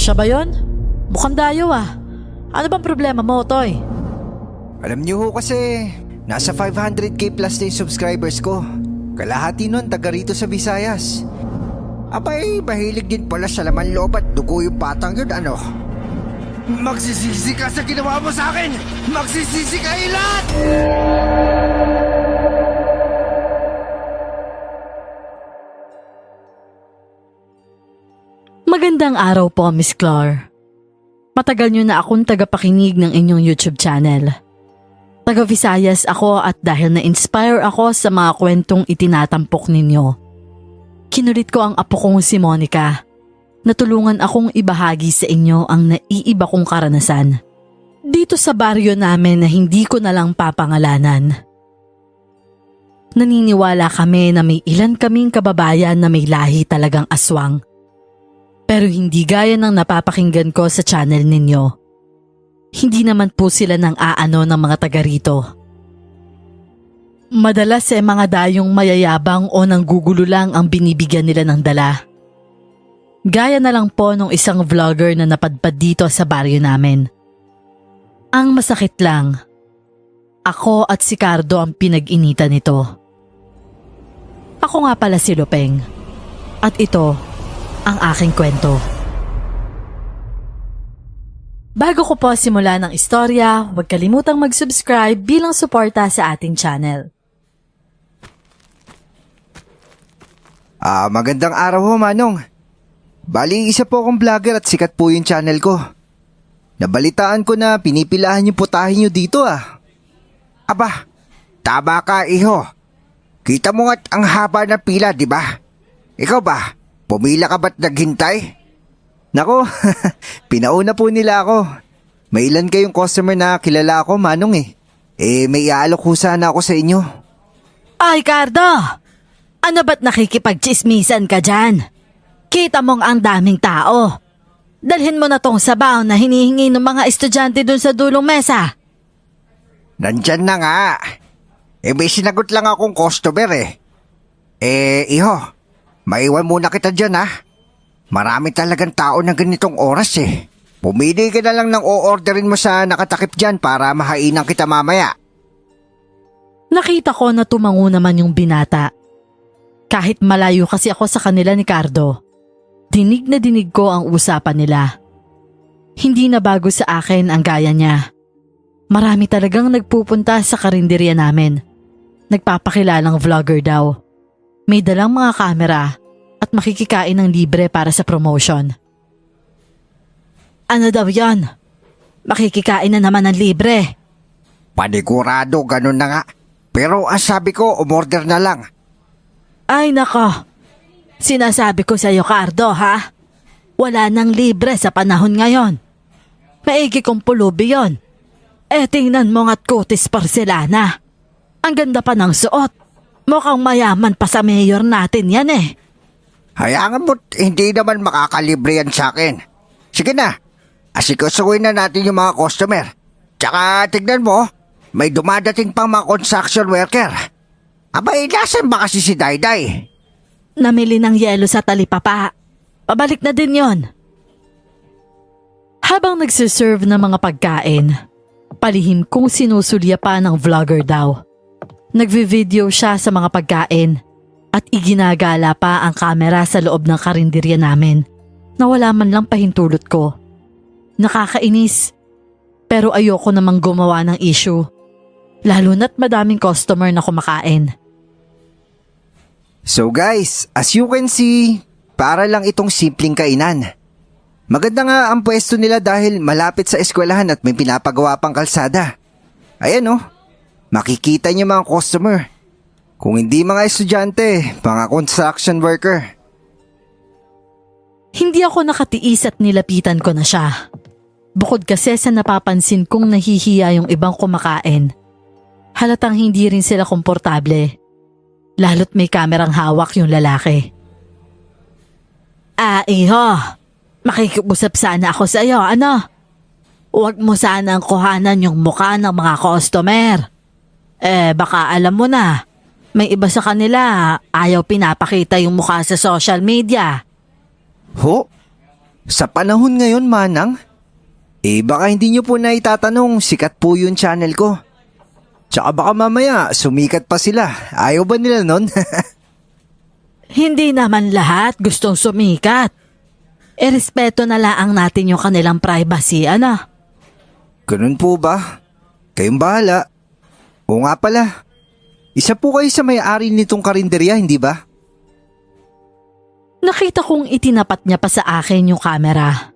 Siya ba yun? Mukhang dayo ah. Ano bang problema mo, Toy? Alam niyo ho kasi, nasa 500k plus na yung subscribers ko. Kalahati nun taga rito sa Visayas. Abay, mahilig din pala sa laman loob at dugo yung batang yun, ano? Magsisisi ka sa ginawa mo sa akin! Magsisisi ka ilan! Magandang araw po, Miss Clar. Matagal niyo na akong tagapakinig ng inyong YouTube channel. Taga Visayas ako at dahil na-inspire ako sa mga kwentong itinatampok ninyo, kinulit ko ang apo kong si Monica. Natulungan akong ibahagi sa inyo ang naiiba kong karanasan. Dito sa baryo namin na hindi ko na lang papangalanan. Naniniwala kami na may ilan kaming kababayan na may lahi talagang aswang. Pero hindi gaya ng napapakinggan ko sa channel ninyo. Hindi naman po sila ng aano ng mga taga rito. Madalas mga dayong mayayabang o nanggugulo lang ang binibigyan nila ng dala. Gaya na lang po nung isang vlogger na napadpad dito sa baryo namin. Ang masakit lang, ako at si Cardo ang pinag-initan nito. Ako nga pala si Lupeng. At ito ang aking kwento. Bago ko po simula ng istorya, huwag kalimutang mag-subscribe bilang suporta sa ating channel. Magandang araw ho, Manong. Bali, isa po akong vlogger at sikat po yung channel ko. Nabalitaan ko na pinipilahan yung putahin nyo dito Aba, tama ka, iho. Kita mo nga't ang haba ng pila, di ba? Ikaw ba? Pumila ka ba't naghintay? Nako, pinauna po nila ako. May ilan kayong customer na kilala ako, Manong may iaalok ho sana ako sa inyo. Ay, Cardo! Ano ba't nakikipagchismisan ka dyan? Kita mong ang daming tao. Dalhin mo na tong sabaw na hinihingi ng mga estudyante dun sa dulong mesa. Nandyan na nga. May sinagot lang akong customer Iho, maiwan muna kita dyan Marami talagang tao na ganitong oras Pumili ka na lang ng o-orderin mo sa nakatakip dyan para mahainan kita mamaya. Nakita ko na tumango naman yung binata. Kahit malayo kasi ako sa kanila ni Cardo, dinig na dinig ko ang usapan nila. Hindi na bago sa akin ang gaya niya. Marami talagang nagpupunta sa karinderya namin. Nagpapakilalang vlogger daw. May dalang mga kamera at makikikain ng libre para sa promotion. Ano daw yon? Makikikain na naman ng libre. Panigurado, ganun na nga. Pero ang sabi ko, umorder na lang. Ay nako, sinasabi ko sa iyo, Cardo, Wala nang libre sa panahon ngayon. Maigi kong pulubi yon. Tingnan mo nga't kutis porselana. Ang ganda pa ng suot. Mukhang mayaman pa sa mayor natin yan Hayaan mo't hindi naman makakalibre yan sa akin. Sige na, asikusuin na natin yung mga customer. Tsaka tignan mo, may dumadating pang mga construction worker. Abay, nasan ba kasi si Dayday? Namili ng yelo sa talipapa. Pabalik na din yon. Habang nagsiserve ng mga pagkain, palihim kong sinusulya pa ng vlogger daw. Nagvi-video siya sa mga pagkain at iginagala pa ang kamera sa loob ng karinderya namin na wala man lang pahintulot ko. Nakakainis, pero ayoko namang gumawa ng issue. Lalo na't madaming customer na kumakain. So guys, as you can see, para lang itong simpleng kainan. Maganda nga ang pwesto nila dahil malapit sa eskwelahan at may pinapagawa pang kalsada. Ayan makikita niyo mga customer. Kung hindi mga estudyante, mga construction worker. Hindi ako nakatiis at nilapitan ko na siya. Bukod kasi sa napapansin kong nahihiya yung ibang kumakain, halatang hindi rin sila komportable. Lalo't may kamerang hawak yung lalaki. Iho, makikiusap sana ako sa iyo, Huwag mo sanang kuhanan yung mukha ng mga customer. Baka alam mo na, may iba sa kanila ayaw pinapakita yung mukha sa social media. Ho? Sa panahon ngayon, Manang, baka hindi nyo po na itatanong, sikat po yung channel ko. Tsaka baka mamaya, sumikat pa sila. Ayaw ba nila nun? Hindi naman lahat gustong sumikat. Respeto na laang natin yung kanilang privacy, ano? Ganun po ba? Kayong bahala. O nga pala, isa po kayo sa may-ari nitong karinderya, hindi ba? Nakita kong itinapat niya pa sa akin yung camera.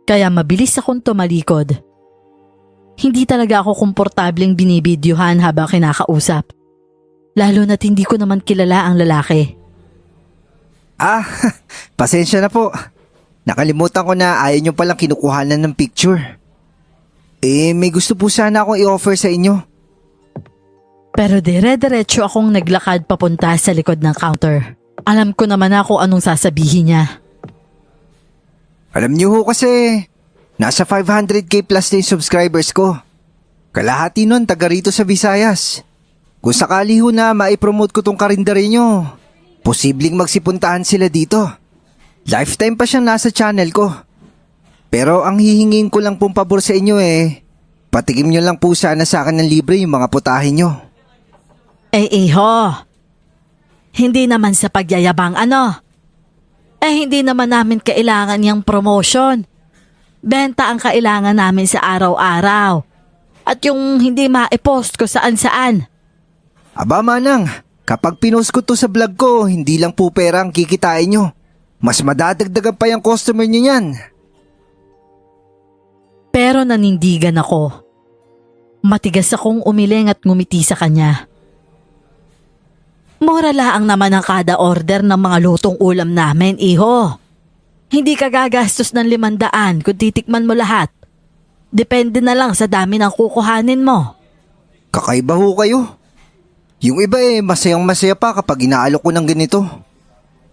Kaya mabilis akong tumalikod. Hindi talaga ako komportableng binibidyohan habang kinakausap. Lalo na't hindi ko naman kilala ang lalaki. Pasensya na po. Nakalimutan ko na ayaw nyo palang kinukuhanan ng picture. May gusto po sana akong i-offer sa inyo. Pero dire-diretso akong naglakad papunta sa likod ng counter. Alam ko naman na kung anong sasabihin niya. Alam niyo ho kasi, nasa 500k plus na yung subscribers ko. Kalahati nun taga rito sa Visayas. Kung sakali ho na maipromote ko tong karinderya nyo, posibleng magsipuntahan sila dito. Lifetime pa siyang nasa channel ko. Pero ang hihingin ko lang pong pabor sa inyo patikim nyo lang po sana sa akin ng libre yung mga putahin nyo. Iho. Hindi naman sa pagyayabang ano. Hindi naman namin kailangan yung promotion. Benta ang kailangan namin sa araw-araw. At yung hindi ma-post ko saan-saan. Aba Manang, kapag pinost ko to sa vlog ko, hindi lang po pera ang kikitain nyo. Mas madadagdagan pa yung customer nyo yan. Pero nanindigan ako. Matigas akong umiling at ngumiti sa kanya. Mura laang naman ang kada order ng mga lutong ulam namin, iho. Hindi ka gagastos ng 500 kung titikman mo lahat. Depende na lang sa dami ng kukuhanin mo. Kakaiba ho kayo. Yung iba masayang masaya pa kapag inaalok ko ng ganito.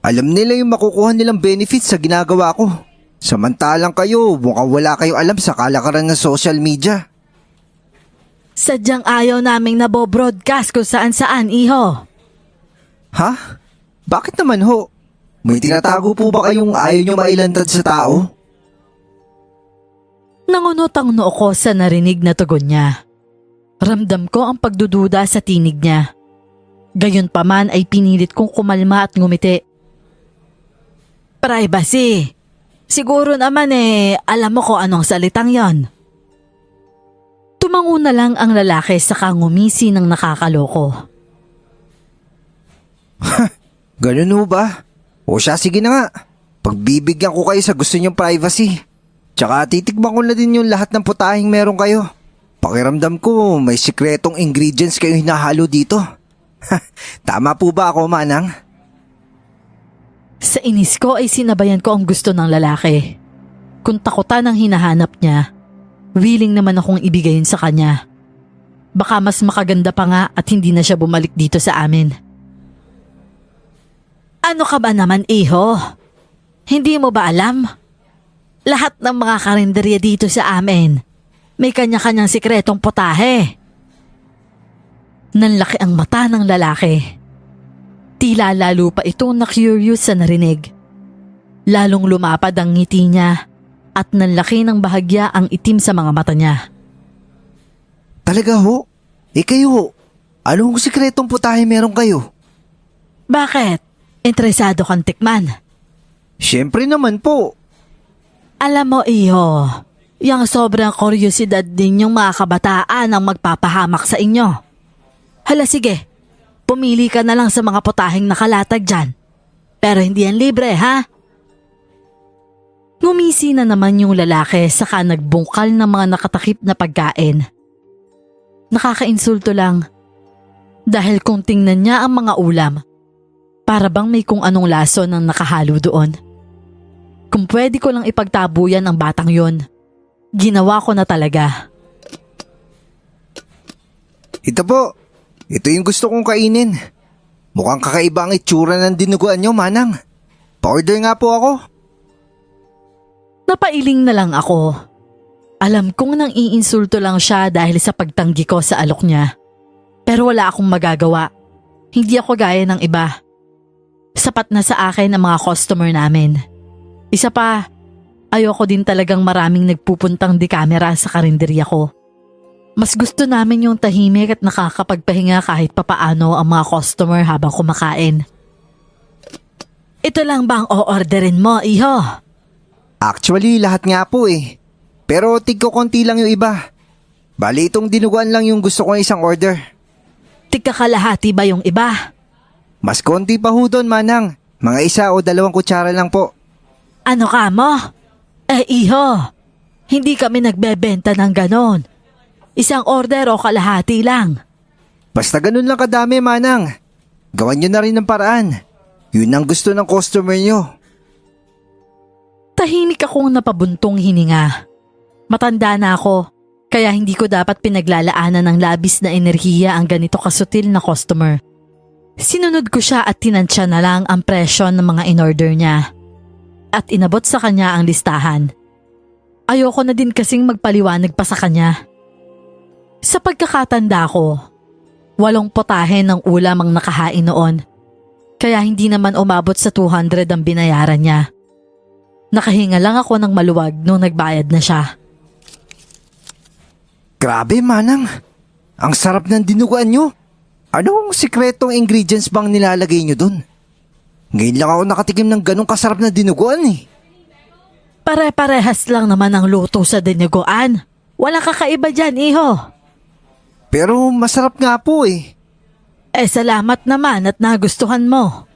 Alam nila yung makukuha nilang benefits sa ginagawa ko. Samantalang kayo, mukhang wala kayong alam sa kalakaran ng social media. Sadyang ayaw naming nabobroadcast kung saan-saan, iho. Ha? Bakit naman ho? May tinatago po ba kayong ayaw nyo mailantad sa tao? Nangunot ang noo ko sa narinig na tugon niya. Ramdam ko ang pagdududa sa tinig niya. Gayunpaman ay pinilit kong kumalma at ngumiti. Privacy. Siguro naman alam mo ko anong salitang yon. Tumango na lang ang lalaki saka ngumisi ng nakakaloko. Ganun ho ba? O siya, sige na nga. Pagbibigyan ko kayo sa gusto niyong privacy. Tsaka titikman ko na din yung lahat ng putahing meron kayo. Pakiramdam ko may sikretong ingredients kayo hinahalo dito. Tama po ba ako, Manang? Sa inis ko ay sinabayan ko ang gusto ng lalaki. Kung takutan ang hinahanap niya, willing naman akong ibigay yun sa kanya. Baka mas makaganda pa nga at hindi na siya bumalik dito sa amin. Ano ka ba naman, iho? Hindi mo ba alam? Lahat ng mga karinderya dito sa amin, may kanya-kanyang sikretong putahe. Nanlaki ang mata ng lalaki. Tila lalo pa itong na-curious sa narinig. Lalong lumapad ang ngiti niya at nanlaki ng bahagya ang itim sa mga mata niya. Talaga ho? Kayo, anong sikretong putahe meron kayo? Bakit? Interesado kang tikman? Siyempre naman po. Alam mo, iho, yung sobrang kuryosidad din yung mga kabataan ang magpapahamak sa inyo. Hala sige, pumili ka na lang sa mga putaheng nakalatag dyan. Pero hindi yan libre, ha? Ngumisi na naman yung lalaki saka nagbungkal ng mga nakatakip na pagkain. Nakakainsulto lang. Dahil kung tingnan niya ang mga ulam, para bang may kung anong lason ang nakahalo doon. Kung pwede ko lang ipagtabuyan ang batang yon, ginawa ko na talaga. Ito po, ito yung gusto kong kainin. Mukhang kakaiba ang itsura ng dinuguan nyo, Manang. Pa-order nga po ako. Napailing na lang ako. Alam kong nang iinsulto lang siya dahil sa pagtanggi ko sa alok niya. Pero wala akong magagawa. Hindi ako gaya ng iba. Sapat na sa akin ang mga customer namin. Isa pa, Ayoko din talagang maraming nagpupuntang di-camera sa karinderya ko. Mas gusto namin yung tahimik at nakakapagpahinga kahit papaano ang mga customer habang kumakain. Ito lang bang o-orderin mo, iho? Actually, lahat nga po eh. Pero tigko konti lang yung iba. Bali itong dinuguan lang yung gusto kong isang order. Tigkakalahati ba yung iba? Mas konti pa ho doon, Manang. Mga 1 o 2 kutsara lang po. Ano ka mo? Iho, hindi kami nagbebenta ng ganon. Isang order o kalahati lang. Basta ganun lang kadami, Manang. Gawan nyo na rin ng paraan. Yun ang gusto ng customer nyo. Tahimik akong napabuntong hininga. Matanda na ako, kaya hindi ko dapat pinaglalaanan ng labis na enerhiya ang ganito kasutil na customer. Sinunod ko siya at tinansya na lang ang presyo ng mga in-order niya. At inabot sa kanya ang listahan. Ayoko na din kasing magpaliwanag pa sa kanya. Sa pagkakatanda ko, 8 potahe ng ulam ang nakahain noon. Kaya hindi naman umabot sa 200 ang binayaran niya. Nakahinga lang ako ng maluwag nung nagbayad na siya. Grabe, Manang. Ang sarap ng dinuguan nyo. Anong sikretong ingredients bang nilalagay nyo dun? Ngayon lang ako nakatikim ng ganong kasarap na dinuguan eh. Pare-parehas lang naman ang luto sa dinuguan. Walang kakaiba dyan, iho. Pero masarap nga po eh. Salamat naman at nagustuhan mo.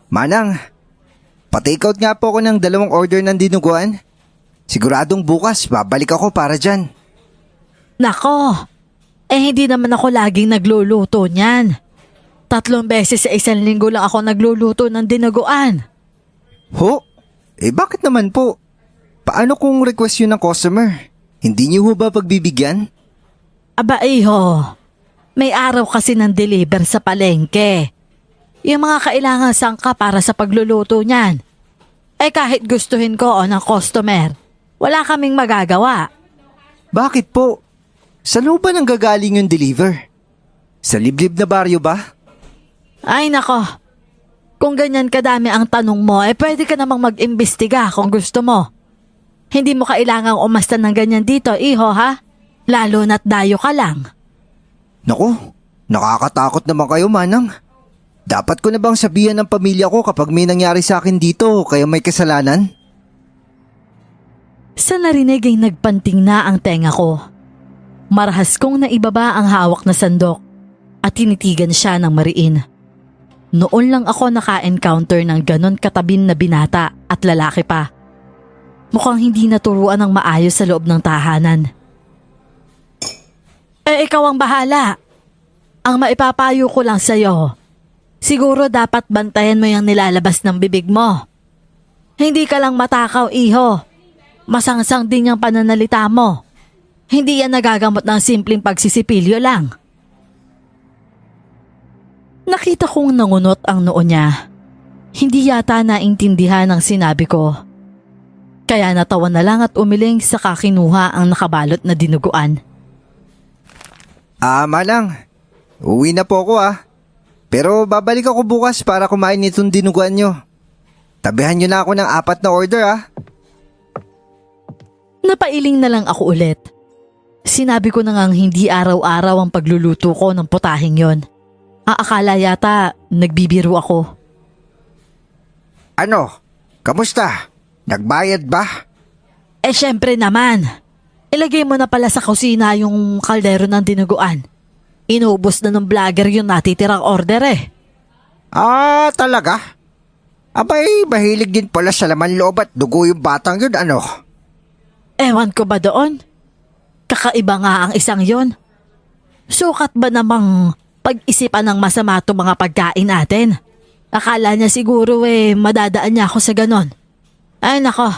Manang, pa-take out nga po ako ng 2 order ng dinuguan. Siguradong bukas babalik ako para dyan. Nako, hindi naman ako laging nagluluto niyan. 3 beses sa 1 linggo lang ako nagluluto ng dinuguan. Ho? Bakit naman po? Paano kung request yun ng customer? Hindi niyo ho ba pagbibigyan? Aba iho, may araw kasi ng deliver sa palengke. Yung mga kailangan sangka para sa pagluluto niyan. Kahit gustuhin ko o ng customer, wala kaming magagawa. Bakit po? Saan ho ba nang gagaling yung deliver? Sa liblib na baryo ba? Ay nako, kung ganyan kadami ang tanong mo, pwede ka namang mag-imbestiga kung gusto mo. Hindi mo kailangang umasta ng ganyan dito, iho ha? Lalo na't dayo ka lang. Naku, nakakatakot naman kayo, Manang. Dapat ko na bang sabihan ng pamilya ko kapag may nangyari sa akin dito kaya may kasalanan? Sa narinig ay nagpanting na ang tenga ko. Marahas kong naibaba ang hawak na sandok at tinitigan siya ng mariin. Noon lang ako naka-encounter ng ganon katabin na binata at lalaki pa. Mukhang hindi naturuan ng maayos sa loob ng tahanan. Ikaw ang bahala. Ang maipapayo ko lang sa'yo, siguro dapat bantayan mo yung nilalabas ng bibig mo. Hindi ka lang matakaw, iho. Masangsang din yung pananalita mo. Hindi yan nagagamot ng simpleng pagsisipilyo lang. Nakita kong nangunot ang noo niya. Hindi yata naintindihan ang sinabi ko. Kaya natawa na lang at umiling sa kakinuha ang nakabalot na dinuguan. Manang, uwi na po ako Pero babalik ako bukas para kumain nitong dinuguan nyo. Tabihan nyo na ako ng 4 na order Napailing na lang ako ulit. Sinabi ko na ngang hindi araw-araw ang pagluluto ko ng putahing yon. Akala yata nagbibiro ako. Ano? Kamusta? Nagbayad ba? Syempre naman. Ilagay mo na pala sa kusina yung kaldero ng dinuguan. Inubos na ng vlogger yung natitirang order Talaga? Abay, mahilig din pala sa laman loob at dugo yung batang yun, ano? Ewan ko ba doon? Kakaiba nga ang isang yon. Sukat ba namang pag-isipan ng masama itong mga pagkain natin? Akala niya siguro madadaan niya ako sa ganon. Ay nako,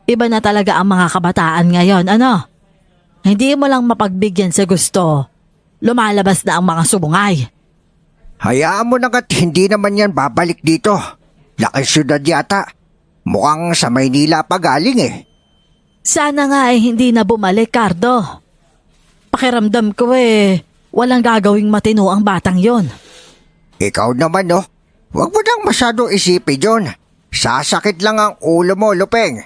iba na talaga ang mga kabataan ngayon, ano? Hindi mo lang mapagbigyan sa gusto. Lumalabas na ang mga subungay. Hayaan mo na hindi naman yan babalik dito. Laking syudad yata. Mukhang sa Maynila pa galing Sana nga hindi na bumalik, Cardo. Pakiramdam ko walang gagawing matino ang batang yon. Ikaw naman huwag mo nang masyado isipin yun. Sasakit lang ang ulo mo, Lupeng.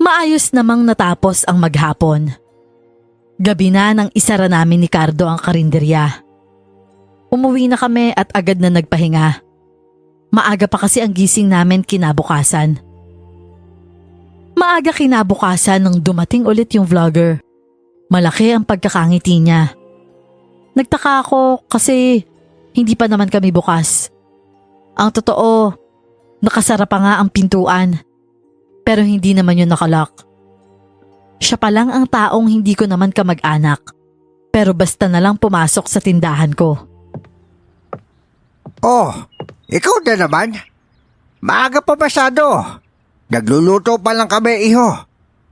Maayos namang natapos ang maghapon. Gabi na nang isara namin ni Cardo ang karinderya. Umuwi na kami at agad na nagpahinga. Maaga pa kasi ang gising namin kinabukasan. Maaga kinabukasan nang dumating ulit yung vlogger. Malaki ang pagkakangiti niya. Nagtaka ako kasi hindi pa naman kami bukas. Ang totoo, nakasara pa nga ang pintuan. Pero hindi naman yun nakalock. Siya pa lang ang taong hindi ko naman kamag-anak. Pero basta na lang pumasok sa tindahan ko. Oh, ikaw na naman? Maaga pa masyado. Nagluluto pa lang kami, iho.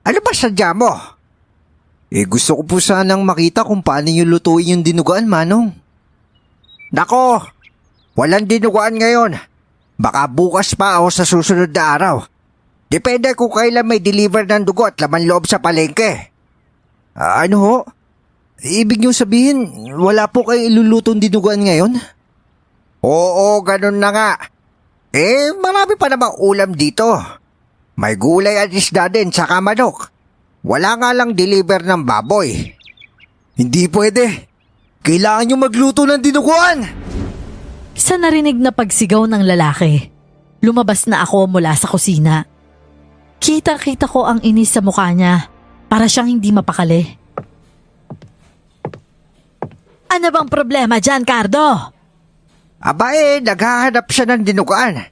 Ano ba sadya mo? Gusto ko po sanang makita kung paano yung lutuin yung dinuguan, Manong. Nako, walang dinuguan ngayon. Baka bukas pa o sa susunod na araw. Depende kung kailan may deliver ng dugo at laman loob sa palengke. Ano ho? Ibig niyong sabihin, wala po kayo ilulutong dinuguan ngayon? Oo, ganun na nga. Marami pa namang ulam dito. May gulay at isda din, saka manok. Wala nga lang deliver ng baboy. Hindi pwede. Kailangan niyo magluto ng dinuguan. Sa narinig na pagsigaw ng lalaki, lumabas na ako mula sa kusina. Kita-kita ko ang inis sa mukha niya, para siyang hindi mapakali. Ano bang problema dyan, Cardo? Aba naghahanap siya ng dinuguan.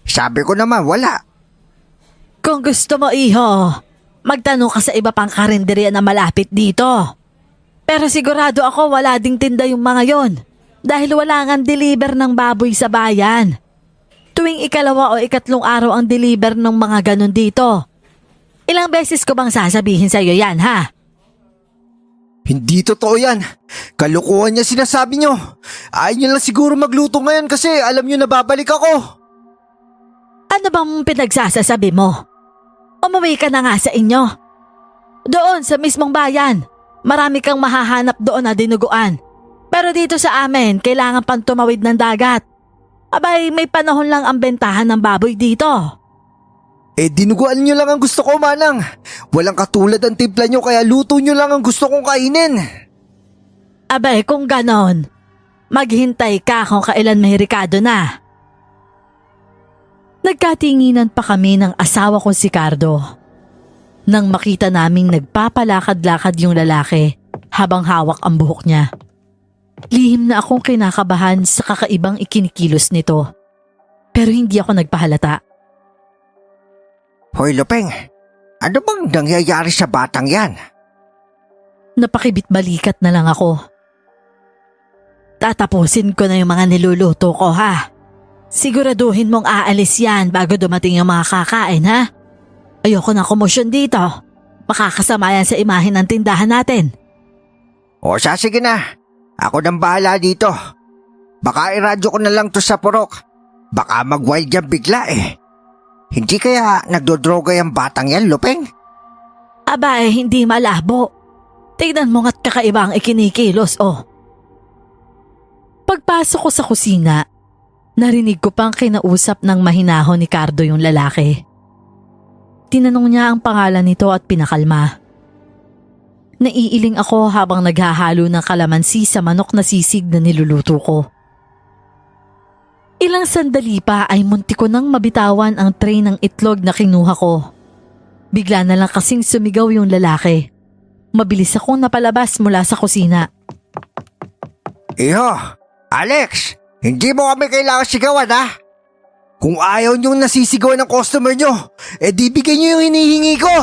Sabi ko naman wala. Kung gusto mo, iho, magtanong ka sa iba pang karinderya na malapit dito. Pero sigurado ako wala ding tinda yung mga yon dahil wala ngang deliver ng baboy sa bayan. Tuwing ikalawa o ikatlong araw ang deliver ng mga ganon dito. Ilang beses ko bang sasabihin sa'yo yan, ha? Hindi totoo yan. Kalukuhan niya sinasabi niyo. Ayaw niyo lang siguro magluto ngayon kasi alam niyo na babalik ako. Ano bang pinagsasasabi mo? Umuwi ka na nga sa inyo. Doon sa mismong bayan, marami kang mahahanap doon na dinuguan. Pero dito sa amin, kailangan pang tumawid ng dagat. Abay, may panahon lang ang bentahan ng baboy dito. Dinuguan niyo lang ang gusto ko, Manang. Walang katulad ang timpla niyo kaya luto niyo lang ang gusto kong kainin. Abay, kung ganon, maghintay ka kung kailan may rekado na. Nagkatinginan pa kami ng asawa ko si Cardo. Nang makita naming nagpapalakad-lakad yung lalaki habang hawak ang buhok niya. Lihim na akong kinakabahan sa kakaibang ikinikilos nito. Pero hindi ako nagpahalata. Hoy Lupeng, ano bang nangyayari sa batang yan? Napakibit-balikat na lang ako. Tatapusin ko na yung mga niluluto ko, ha? Siguraduhin mong aalis yan bago dumating yung mga kakain, ha? Ayoko ng komosyon dito. Makakasama yan sa imahe ng tindahan natin. O sige na. Ako nang bahala dito. Baka iradyo ko na lang to sa purok. Baka mag-wild yan bigla eh. Hindi kaya nagdodroga yung batang yan, Lupeng? Abay, hindi malabo. Tignan mo nga't kakaiba ang ikinikilos, oh. Pagpasok ko sa kusina, narinig ko pang kinausap ng mahinahon ni Cardo yung lalaki. Tinanong niya ang pangalan nito at pinakalma. Naiiling ako habang naghahalo ng kalamansi sa manok na sisig na niluluto ko. Ilang sandali pa ay munti ko nang mabitawan ang tray ng itlog na kinuha ko. Bigla na lang kasing sumigaw yung lalaki. Mabilis akong napalabas mula sa kusina. Iho, Alex, hindi mo kami kailangan sigawan, ha? Kung ayaw niyong nasisigawan ng customer niyo, di bigyan niyo yung hinihingi ko.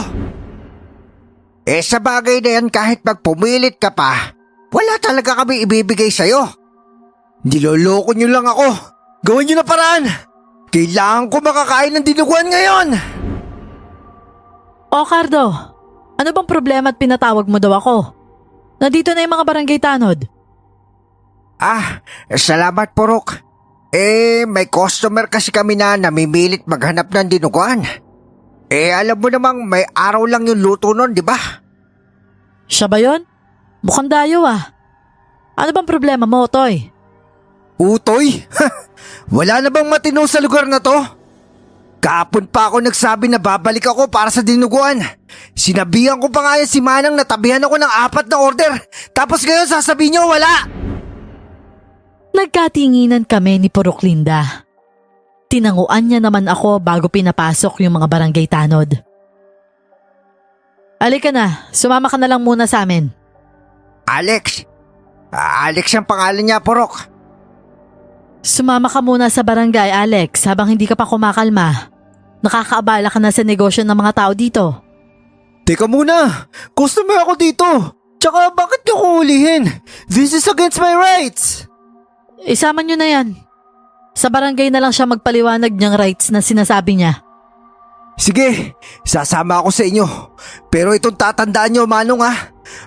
Sa bagay na yan kahit magpumilit ka pa, wala talaga kami ibibigay sa'yo. Niloloko niyo lang ako. Gawin niyo na paraan. Kailangan ko makakain ng dinuguan ngayon. O Cardo, ano bang problema at pinatawag mo daw ako? Nandito na yung mga barangay tanod. Salamat Purok. May customer kasi kami na namimilit maghanap ng dinuguan. Alam mo namang may araw lang yung luto nun, di ba? Siya ba yun? Mukhang dayo ah. Ano bang problema mo, Toy? Utoy? Wala na bang matino sa lugar na to? Kahapon pa ako nagsabi na babalik ako para sa dinuguan. Sinabihan ko pa nga yan si Manang na tabihan ako ng 4 na order. Tapos ngayon sasabihin niyo wala. Nagkatinginan kami ni Purok Linda. Tinanguan niya naman ako bago pinapasok yung mga barangay tanod. Halika na, sumama ka na lang muna sa amin. Alex. Alex ang pangalan niya, Purok. Sumama ka muna sa barangay, Alex, habang hindi ka pa kumakalma. Nakakaabala ka na sa negosyo ng mga tao dito. Teka muna, customer ako dito. Tsaka bakit niyo ko hulihin? This is against my rights. Isama niyo na yan. Sa barangay na lang siya magpaliwanag niyang rights na sinasabi niya. Sige, sasama ako sa inyo. Pero itong tatandaan niyo, Manong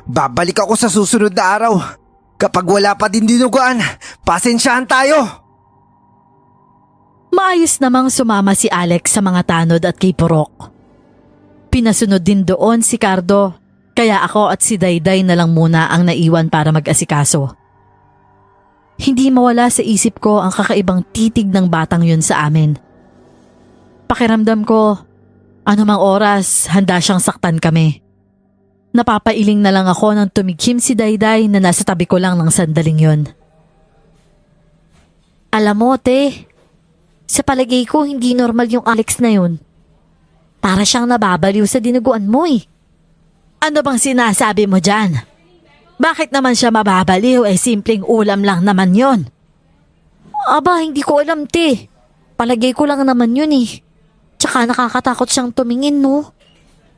babalik ako sa susunod na araw. Kapag wala pa din dinuguan, pasensyahan tayo. Maayos namang sumama si Alex sa mga tanod at kay Purok. Pinasunod din doon si Cardo, kaya ako at si Dayday na lang muna ang naiwan para mag-asikaso. Hindi mawala sa isip ko ang kakaibang titig ng batang yun sa amin. Pakiramdam ko, anumang oras handa siyang saktan kami. Napapailing na lang ako nang tumighim si Dayday na nasa tabi ko lang ng sandaling yun. Alam mo, te, sa palagay ko hindi normal yung Alex na yun. Para siyang nababaliw sa dinuguan mo eh. Ano bang sinasabi mo dyan? Bakit naman siya mababaliw simpleng ulam lang naman yun? Aba, hindi ko alam, te. Palagay ko lang naman yun eh. Tsaka nakakatakot siyang tumingin, no?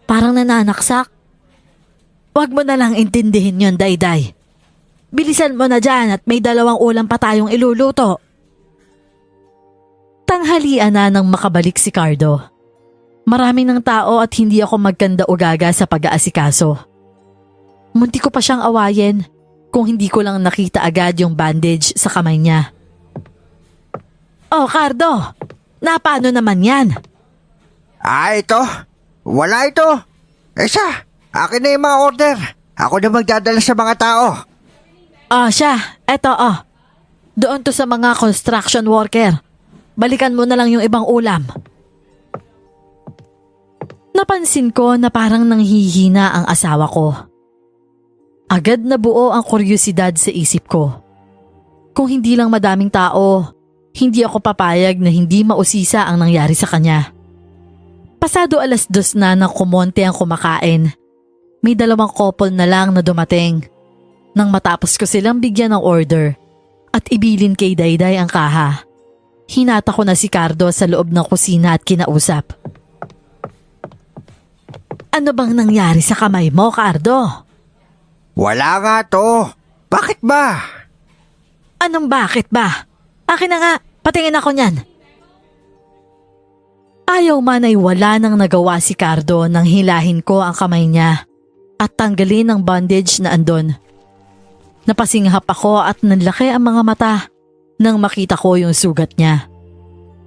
Parang nananaksak. Huwag mo na lang intindihin yun, Dayday. Bilisan mo na dyan at may 2 ulam pa tayong iluluto. Tanghalian na nang makabalik si Cardo. Marami ng tao at hindi ako magkanda-ugaga sa pag-aasikaso. Munti ko pa siyang awayin kung hindi ko lang nakita agad yung bandage sa kamay niya. Oh, Cardo! Paano naman yan? Ito? Wala ito. Siya, akin na yung mga order. Ako na magdadala sa mga tao. Siya. Eto, Doon to sa mga construction worker. Balikan mo na lang yung ibang ulam. Napansin ko na parang nanghihina ang asawa ko. Agad na buo ang kuryosidad sa isip ko. Kung hindi lang madaming tao, hindi ako papayag na hindi mausisa ang nangyari sa kanya. Pasado 2:00 na nang kumonte ang kumakain. May 2 couple na lang na dumating. Nang matapos ko silang bigyan ng order at ibilin kay Dayday ang kaha, hinata ko na si Cardo sa loob ng kusina at kinausap. Ano bang nangyari sa kamay mo, Cardo? Wala nga to. Bakit ba? Anong bakit ba? Akin na nga, patingin ako niyan. Ayaw man ay wala nang nagawa si Cardo nang hilahin ko ang kamay niya at tanggalin ang bandage na andon. Napasinghap ako at nanlaki ang mga mata nang makita ko yung sugat niya.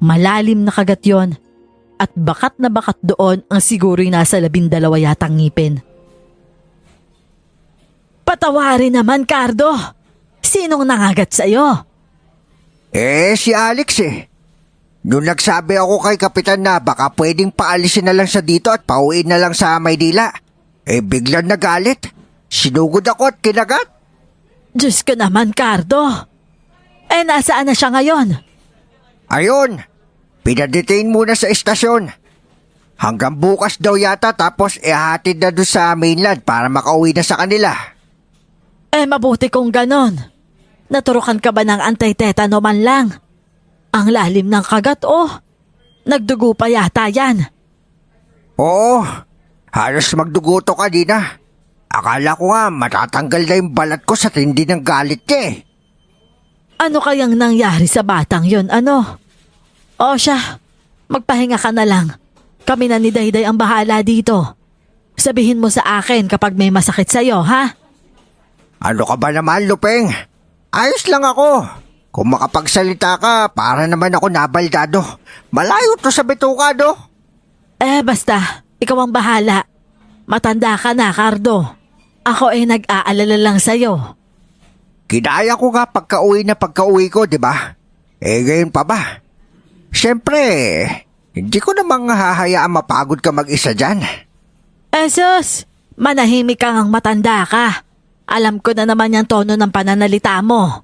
Malalim na kagat yon at bakat na bakat doon ang siguro'y nasa 12 yatang ngipin. Patawarin naman, Cardo! Sinong nangagat sa'yo? Si Alex Nung nagsabi ako kay Kapitan na baka pwedeng paalisin na lang siya dito at pauwiin na lang sa Maynila, biglang nagalit. Sinugod ako at kinagat. Diyos ko naman, Cardo! Nasaan na siya ngayon? Ayun, pinadetain muna sa estasyon. Hanggang bukas daw yata tapos ihatid na doon sa mainland para makauwi na sa kanila. Mabuti kung ganon. Naturukan ka ba ng anti-tetano man lang? Ang lalim ng kagat, Nagdugo pa yata yan. Oo, halos magdugo to kanina. Akala ko nga matatanggal na yung balat ko sa tindi ng galit niya Ano kayang nangyari sa batang yon, ano? Siya, magpahinga ka na lang. Kami na ni Dayday ang bahala dito. Sabihin mo sa akin kapag may masakit sa'yo, ha? Ano ka ba naman, Lupeng? Ayos lang ako. Kung makapagsalita ka, para naman ako nabaldado. Malayo to sa bituka, do. Basta, ikaw ang bahala. Matanda ka na, Cardo. Ako nag-aalala lang sa'yo. Kinaya ko nga pagka-uwi ko, di ba? Ngayon pa ba? Siyempre, Hindi ko namang hahayaan mapagod ka mag-isa dyan. Sus! Manahimik kang ang matanda ka. Alam ko na naman yung tono ng pananalita mo.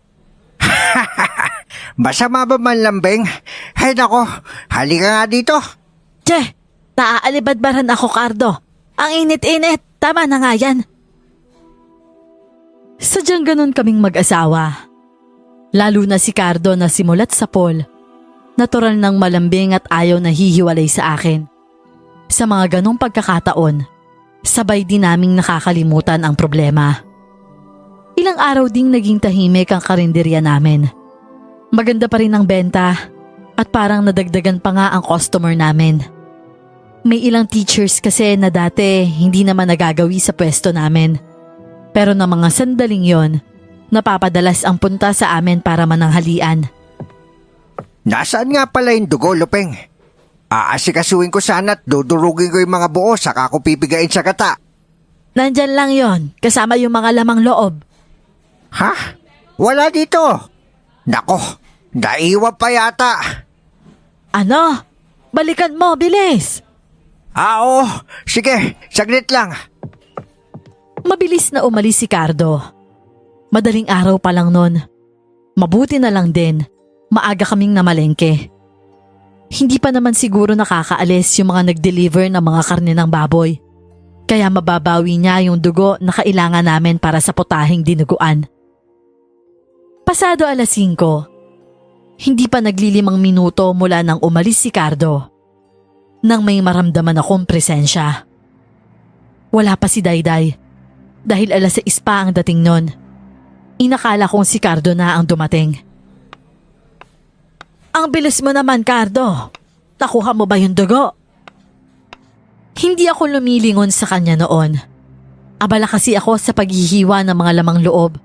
Masama ba man lambing? Hay nako, halika nga dito. Che, naaalibadbaran ako, Cardo. Ang init-init, tama na nga yan. Sadyang ganun kaming mag-asawa. Lalo na si Cardo na simulat sa Paul. Natural ng malambing at ayaw na hihiwalay sa akin. Sa mga ganong pagkakataon, sabay din naming nakakalimutan ang problema. Ilang araw ding naging tahimik ang karinderya namin. Maganda pa rin ang benta at parang nadagdagan pa nga ang customer namin. May ilang teachers kasi na dati hindi naman nagagawi sa pwesto namin. Pero na mga sandaling yon, napapadalas ang punta sa amin para mananghalian. Nasaan nga pala yung dugo, Lupeng? Aasikasuhin ko sana at dudurugin ko yung mga buo saka ko pipigain sa kata. Nandyan lang yon, kasama yung mga lamang loob. Ha? Wala dito. Nako, naiwan pa yata. Ano? Balikan mo, bilis! Oo, sige, saglit lang. Mabilis na umalis si Cardo. Madaling araw pa lang nun. Mabuti na lang din, maaga kaming namalengke. Hindi pa naman siguro nakakaalis yung mga nag-deliver ng mga karne ng baboy. Kaya mababawi niya yung dugo na kailangan namin para sa putahing dinuguan. Pasado 5:00, hindi pa naglilimang minuto mula nang umalis si Cardo. Nang may maramdaman akong presensya. Wala pa si Dayday dahil 6:00 pa ang dating nun. Inakala kong si Cardo na ang dumating. Ang bilis mo naman, Cardo. Nakuha mo ba yung dugo? Hindi ako lumilingon sa kanya noon. Abala kasi ako sa paghihiwa ng mga lamang loob.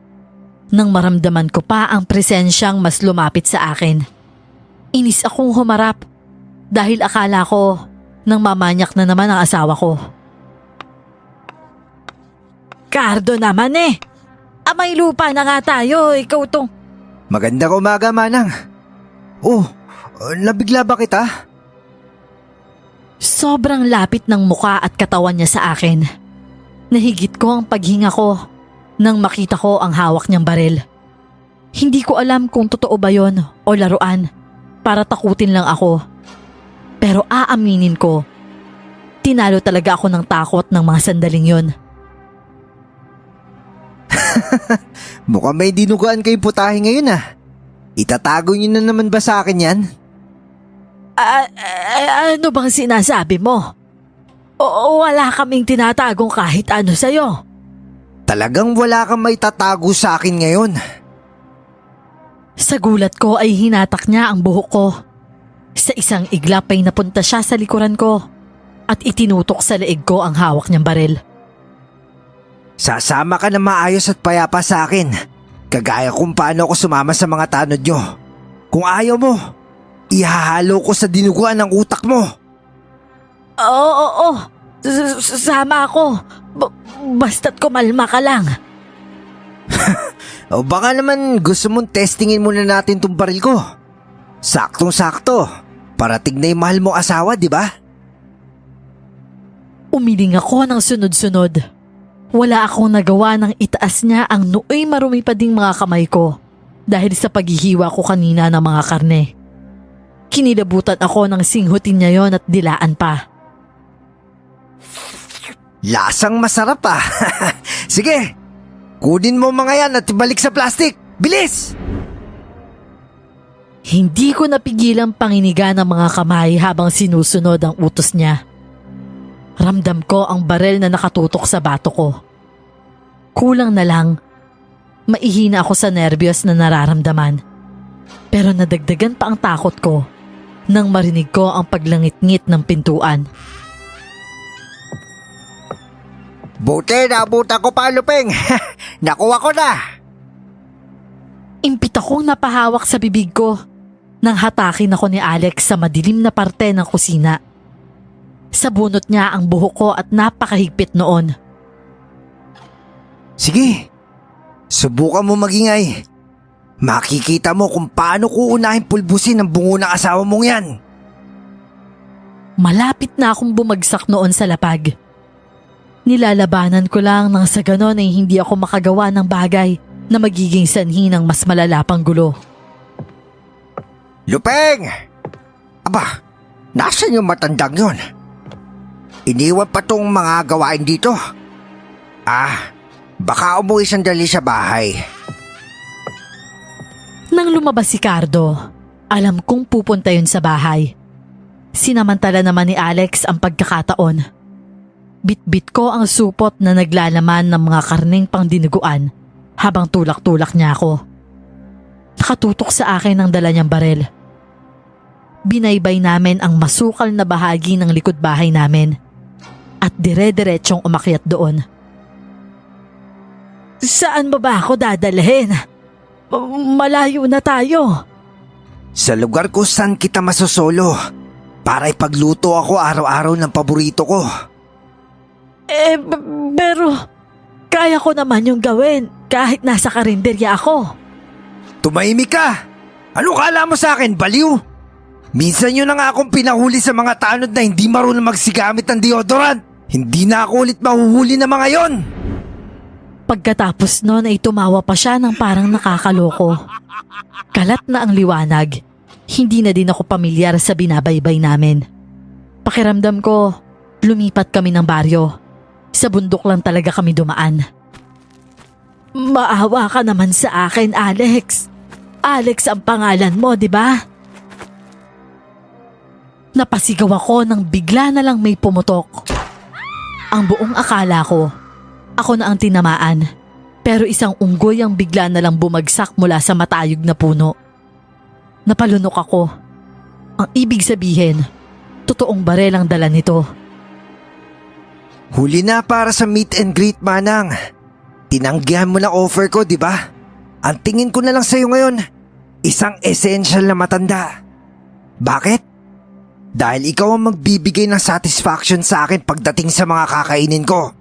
Nang maramdaman ko pa ang presensyang mas lumapit sa akin. Inis akong humarap dahil akala ko nang mamanyak na naman ang asawa ko. Cardo naman eh! Amay lupa na nga tayo, ikaw tong... Magandang umaga, Manang. Oh, nabigla ba kita? Sobrang lapit ng muka at katawan niya sa akin. Nahigit ko ang paghinga ko nang makita ko ang hawak niyang baril. Hindi ko alam kung totoo ba yon o laruan para takutin lang ako. Pero aaminin ko, tinalo talaga ako ng takot ng mga sandaling yon. Mukhang may dinuguan kayo putahe ngayon ah. Itatago niyo na naman ba sa akin yan? Ano bang sinasabi mo? O wala kaming tinatagong kahit ano sa'yo. Talagang wala kang may tatago sa akin ngayon. Sa gulat ko ay hinatak niya ang buhok ko. Sa isang iglap ay napunta siya sa likuran ko at itinutok sa leeg ko ang hawak niyang baril. Sasama ka na maayos at payapa sa akin, kagaya kung paano ako sumama sa mga tanod nyo. Kung ayaw mo, ihahalo ko sa dinuguan ng utak mo. Oo. Sama ako. Basta't kumalma ka lang. O baka naman gusto mong testingin muna natin tong baril ko. Saktong-sakto. Parating na yung mahal mong asawa, di ba? Umiling ako ng sunod-sunod. Wala akong nagawa nang itaas niya ang nooy marumi pa ding mga kamay ko dahil sa paghihiwa ko kanina ng mga karne. Kinilabutan ako ng singhutin niya yon at dilaan pa. Lasang masarap ah. Sige, kunin mo mga yan at ibalik sa plastic. Bilis! Hindi ko napigilang panginigan ng mga kamay habang sinusunod ang utos niya. Ramdam ko ang barel na nakatutok sa bato ko. Kulang na lang, maihina ako sa nervyos na nararamdaman. Pero nadagdagan pa ang takot ko nang marinig ko ang paglangit-ngit ng pintuan. Buti, nabuta ko pa, Lupeng. Nakuha ko na. Impit akong napahawak sa bibig ko nang hatakin ako ni Alex sa madilim na parte ng kusina. Sa bunot niya ang buhok ko at napakahigpit noon. Sige, subukan mo magingay. Makikita mo kung paano ko unahin pulbusin ang bungo ng asawa mong yan. Malapit na akong bumagsak noon sa lapag. Nilalabanan ko lang nang sa ganon ay hindi ako makagawa ng bagay na magiging sanhi ng mas malala pang gulo. Lupeng! Aba, nasan yung matandang yun? Iniwan pa tong mga gawain dito. Baka umuwi sandali sa bahay. Nang lumabas si Cardo, alam kong pupunta yun sa bahay. Sinamantala naman ni Alex ang pagkakataon. Bit-bit ko ang supot na naglalaman ng mga karneng pangdinuguan habang tulak-tulak niya ako. Nakatutok sa akin ang dala niyang barel. Binaybay namin ang masukal na bahagi ng likod bahay namin at dire-diretsong umakyat doon. Saan ba ako dadalhin? Malayo na tayo. Sa lugar ko saan kita masosolo para ipagluto ako araw-araw ng paborito ko. Pero kaya ko naman yung gawin kahit nasa karinderya ako. Tumahimik ka! Ano kala mo sa akin, baliw? Minsan yun na nga akong pinahuli sa mga tanod na hindi marunong magsigamit ng deodorant. Hindi na ako ulit mahuhuli ng mga yon. Pagkatapos noon ay tumawa pa siya ng parang nakakaloko. Kalat na ang liwanag. Hindi na din ako pamilyar sa binabaybay namin. Pakiramdam ko, lumipat kami ng baryo. Sa bundok lang talaga kami dumaan. Maawa ka naman sa akin, Alex. Alex ang pangalan mo, di ba? Napasigaw ako nang bigla na lang may pumutok. Ang buong akala ko, ako na ang tinamaan. Pero isang unggoy ang bigla na lang bumagsak mula sa matayog na puno. Napalunok ako. Ang ibig sabihin, totoong barel ang dala nito. Huli na para sa meet and greet, Manang. Tinanggihan mo na offer ko, di ba? Ang tingin ko na lang sa'yo ngayon, isang essential na matanda. Bakit? Dahil ikaw ang magbibigay ng satisfaction sa akin pagdating sa mga kakainin ko.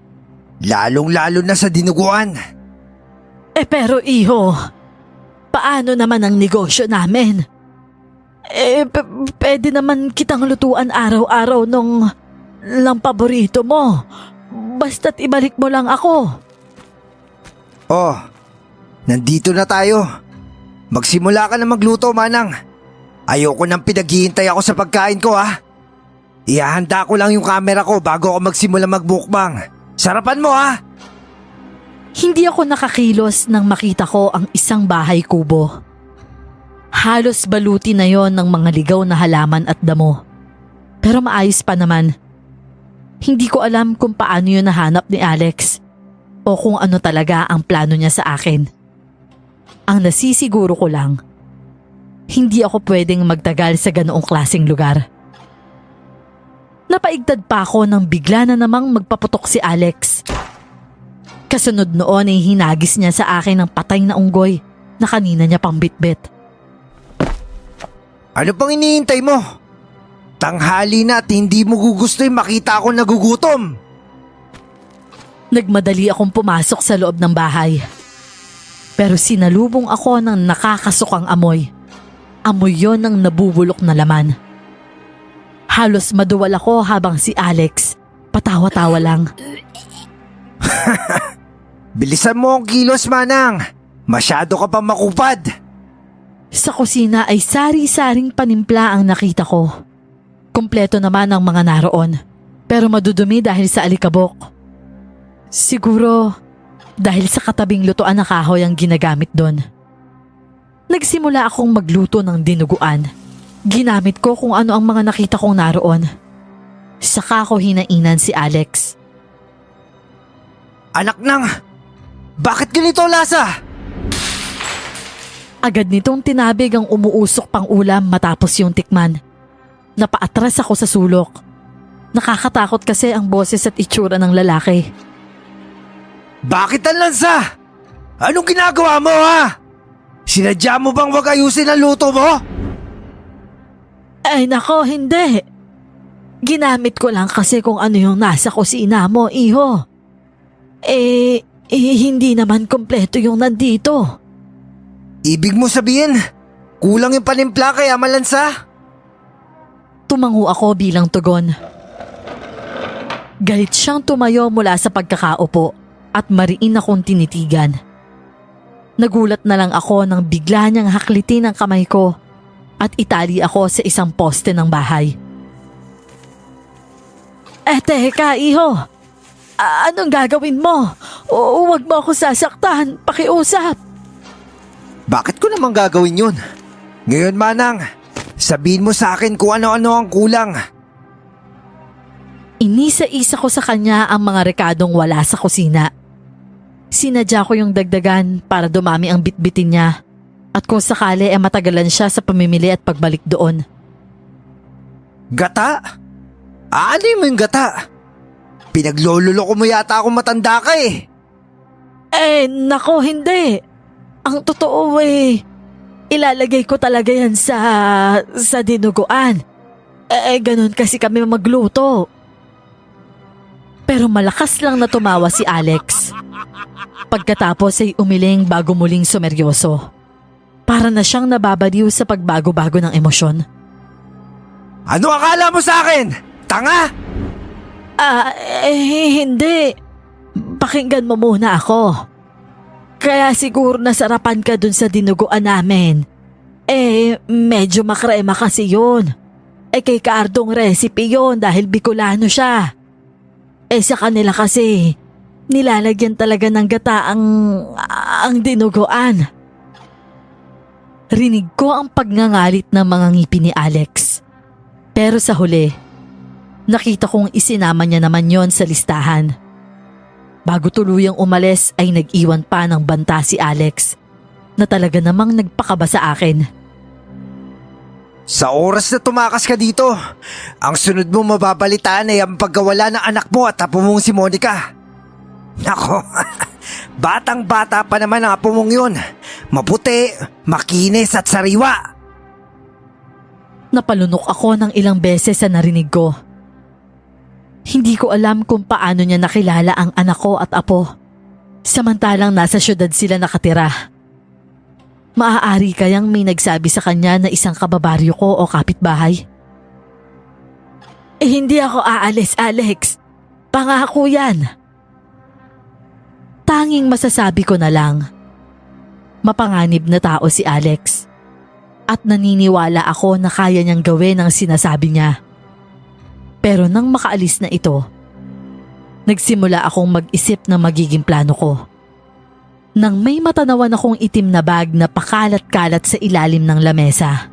Lalong-lalo na sa dinuguan. Pero iho, paano naman ang negosyo namin? Pwede naman kitang lutuan araw-araw nung lang paborito mo. Basta't ibalik mo lang ako. Oh, nandito na tayo. Magsimula ka na magluto, Manang. Ayoko nang pinaghihintay ako sa pagkain ko, ha? Ihahanda ko lang yung camera ko bago ako magsimula magbukbang. Sarapan mo, ha? Hindi ako nakakilos nang makita ko ang isang bahay kubo. Halos baluti na yon ng mga ligaw na halaman at damo. Pero maayos pa naman. Hindi ko alam kung paano yun nahanap ni Alex o kung ano talaga ang plano niya sa akin. Ang nasisiguro ko lang, hindi ako pwedeng magtagal sa ganoong klaseng lugar. Napaigtad pa ako nang bigla na namang magpaputok si Alex. Kasunod noon ay hinagis niya sa akin ng patay na unggoy na kanina niya pang bitbit. Ano pang iniintay mo? Tanghali na at hindi mo gugustoy makita akong nagugutom. Nagmadali akong pumasok sa loob ng bahay. Pero sinalubong ako ng nakakasukang amoy. Amoy yon ng nabubulok na laman. Halos maduwal ako habang si Alex patawa-tawa lang. Bilisan mo ang kilos, Manang. Masyado ka pa makupad. Sa kusina ay sari-saring panimpla ang nakita ko. Kompleto naman ang mga naroon, pero madudumi dahil sa alikabok. Siguro dahil sa katabing lutuan na kahoy ang ginagamit doon. Nagsimula akong magluto ng dinuguan. Ginamit ko kung ano ang mga nakita kong naroon. Saka ko hinainan si Alex. Anak nang, bakit ganito lasa? Agad nitong tinabig ang umuusok pang ulam matapos yung tikman. Napaatras ako sa sulok. Nakakatakot kasi ang boses at itsura ng lalaki. Bakit ang lansa? Anong ginagawa mo, ha? Sinadya mo bang wag ayusin ang luto mo? Ay nako, hindi. Ginamit ko lang kasi kung ano yung nasa kusina mo, iho. Hindi naman kompleto yung nandito. Ibig mo sabihin, kulang yung panimpla kaya malansa? Tumango ako bilang tugon. Galit siyang tumayo mula sa pagkakaupo at mariin akong tinitigan. Nagulat na lang ako nang bigla niyang haklitin ang kamay ko at itali ako sa isang poste ng bahay. Teka, iho. Anong gagawin mo? Huwag mo ako sasaktan. Pakiusap. Bakit ko naman gagawin yun? Ngayon, Manang, sabihin mo sa akin kung ano-ano ang kulang. Inisa-isa ko sa kanya ang mga rekadong wala sa kusina. Sinadya ko yung dagdagan para dumami ang bitbitin niya at kung sakali matagalan siya sa pamimili at pagbalik doon. Gata? Ano mo yung gata? Pinaglololoko mo yata akong matanda ka eh. Nako, hindi. Ang totoo ilalagay ko talaga yan sa dinuguan. Ganun kasi kami magluto. Pero malakas lang na tumawa si Alex. Pagkatapos ay umiling bago muling sumeryoso. Para na siyang nababaliw sa pagbago-bago ng emosyon. Ano akala mo sa akin? Tanga? Hindi. Pakinggan mo muna ako. Kaya siguro nasarapan ka dun sa dinuguan namin. Medyo makrema kasi yun. Kay Cardong recipe yun dahil Bicolano siya. Sa kanila kasi, nilalagyan talaga ng gata ang dinuguan. Rinig ko ang pagngangalit ng mga ngipin ni Alex. Pero sa huli, nakita kong isinama niya naman yon sa listahan. Bago tuluyang umalis ay nag-iwan pa ng banta si Alex na talaga namang nagpakaba sa akin. Sa oras na tumakas ka dito, ang sunod mo mababalitaan ay ang pagkawala ng anak mo at apo mong si Monica. Nako, batang-bata pa naman ang apo mong yun. Maputi, makinis at sariwa. Napalunok ako ng ilang beses sa narinig ko. Hindi ko alam kung paano niya nakilala ang anak ko at apo. Samantalang nasa syudad sila nakatira. Maaari kayang may nagsabi sa kanya na isang kababaryo ko o kapitbahay? Hindi ako aalis, Alex. Pangako yan. Tanging masasabi ko na lang. Mapanganib na tao si Alex. At naniniwala ako na kaya niyang gawin ang sinasabi niya. Pero nang makaalis na ito, nagsimula akong mag-isip ng magiging plano ko. Nang may matanawan akong itim na bag na pakalat-kalat sa ilalim ng lamesa.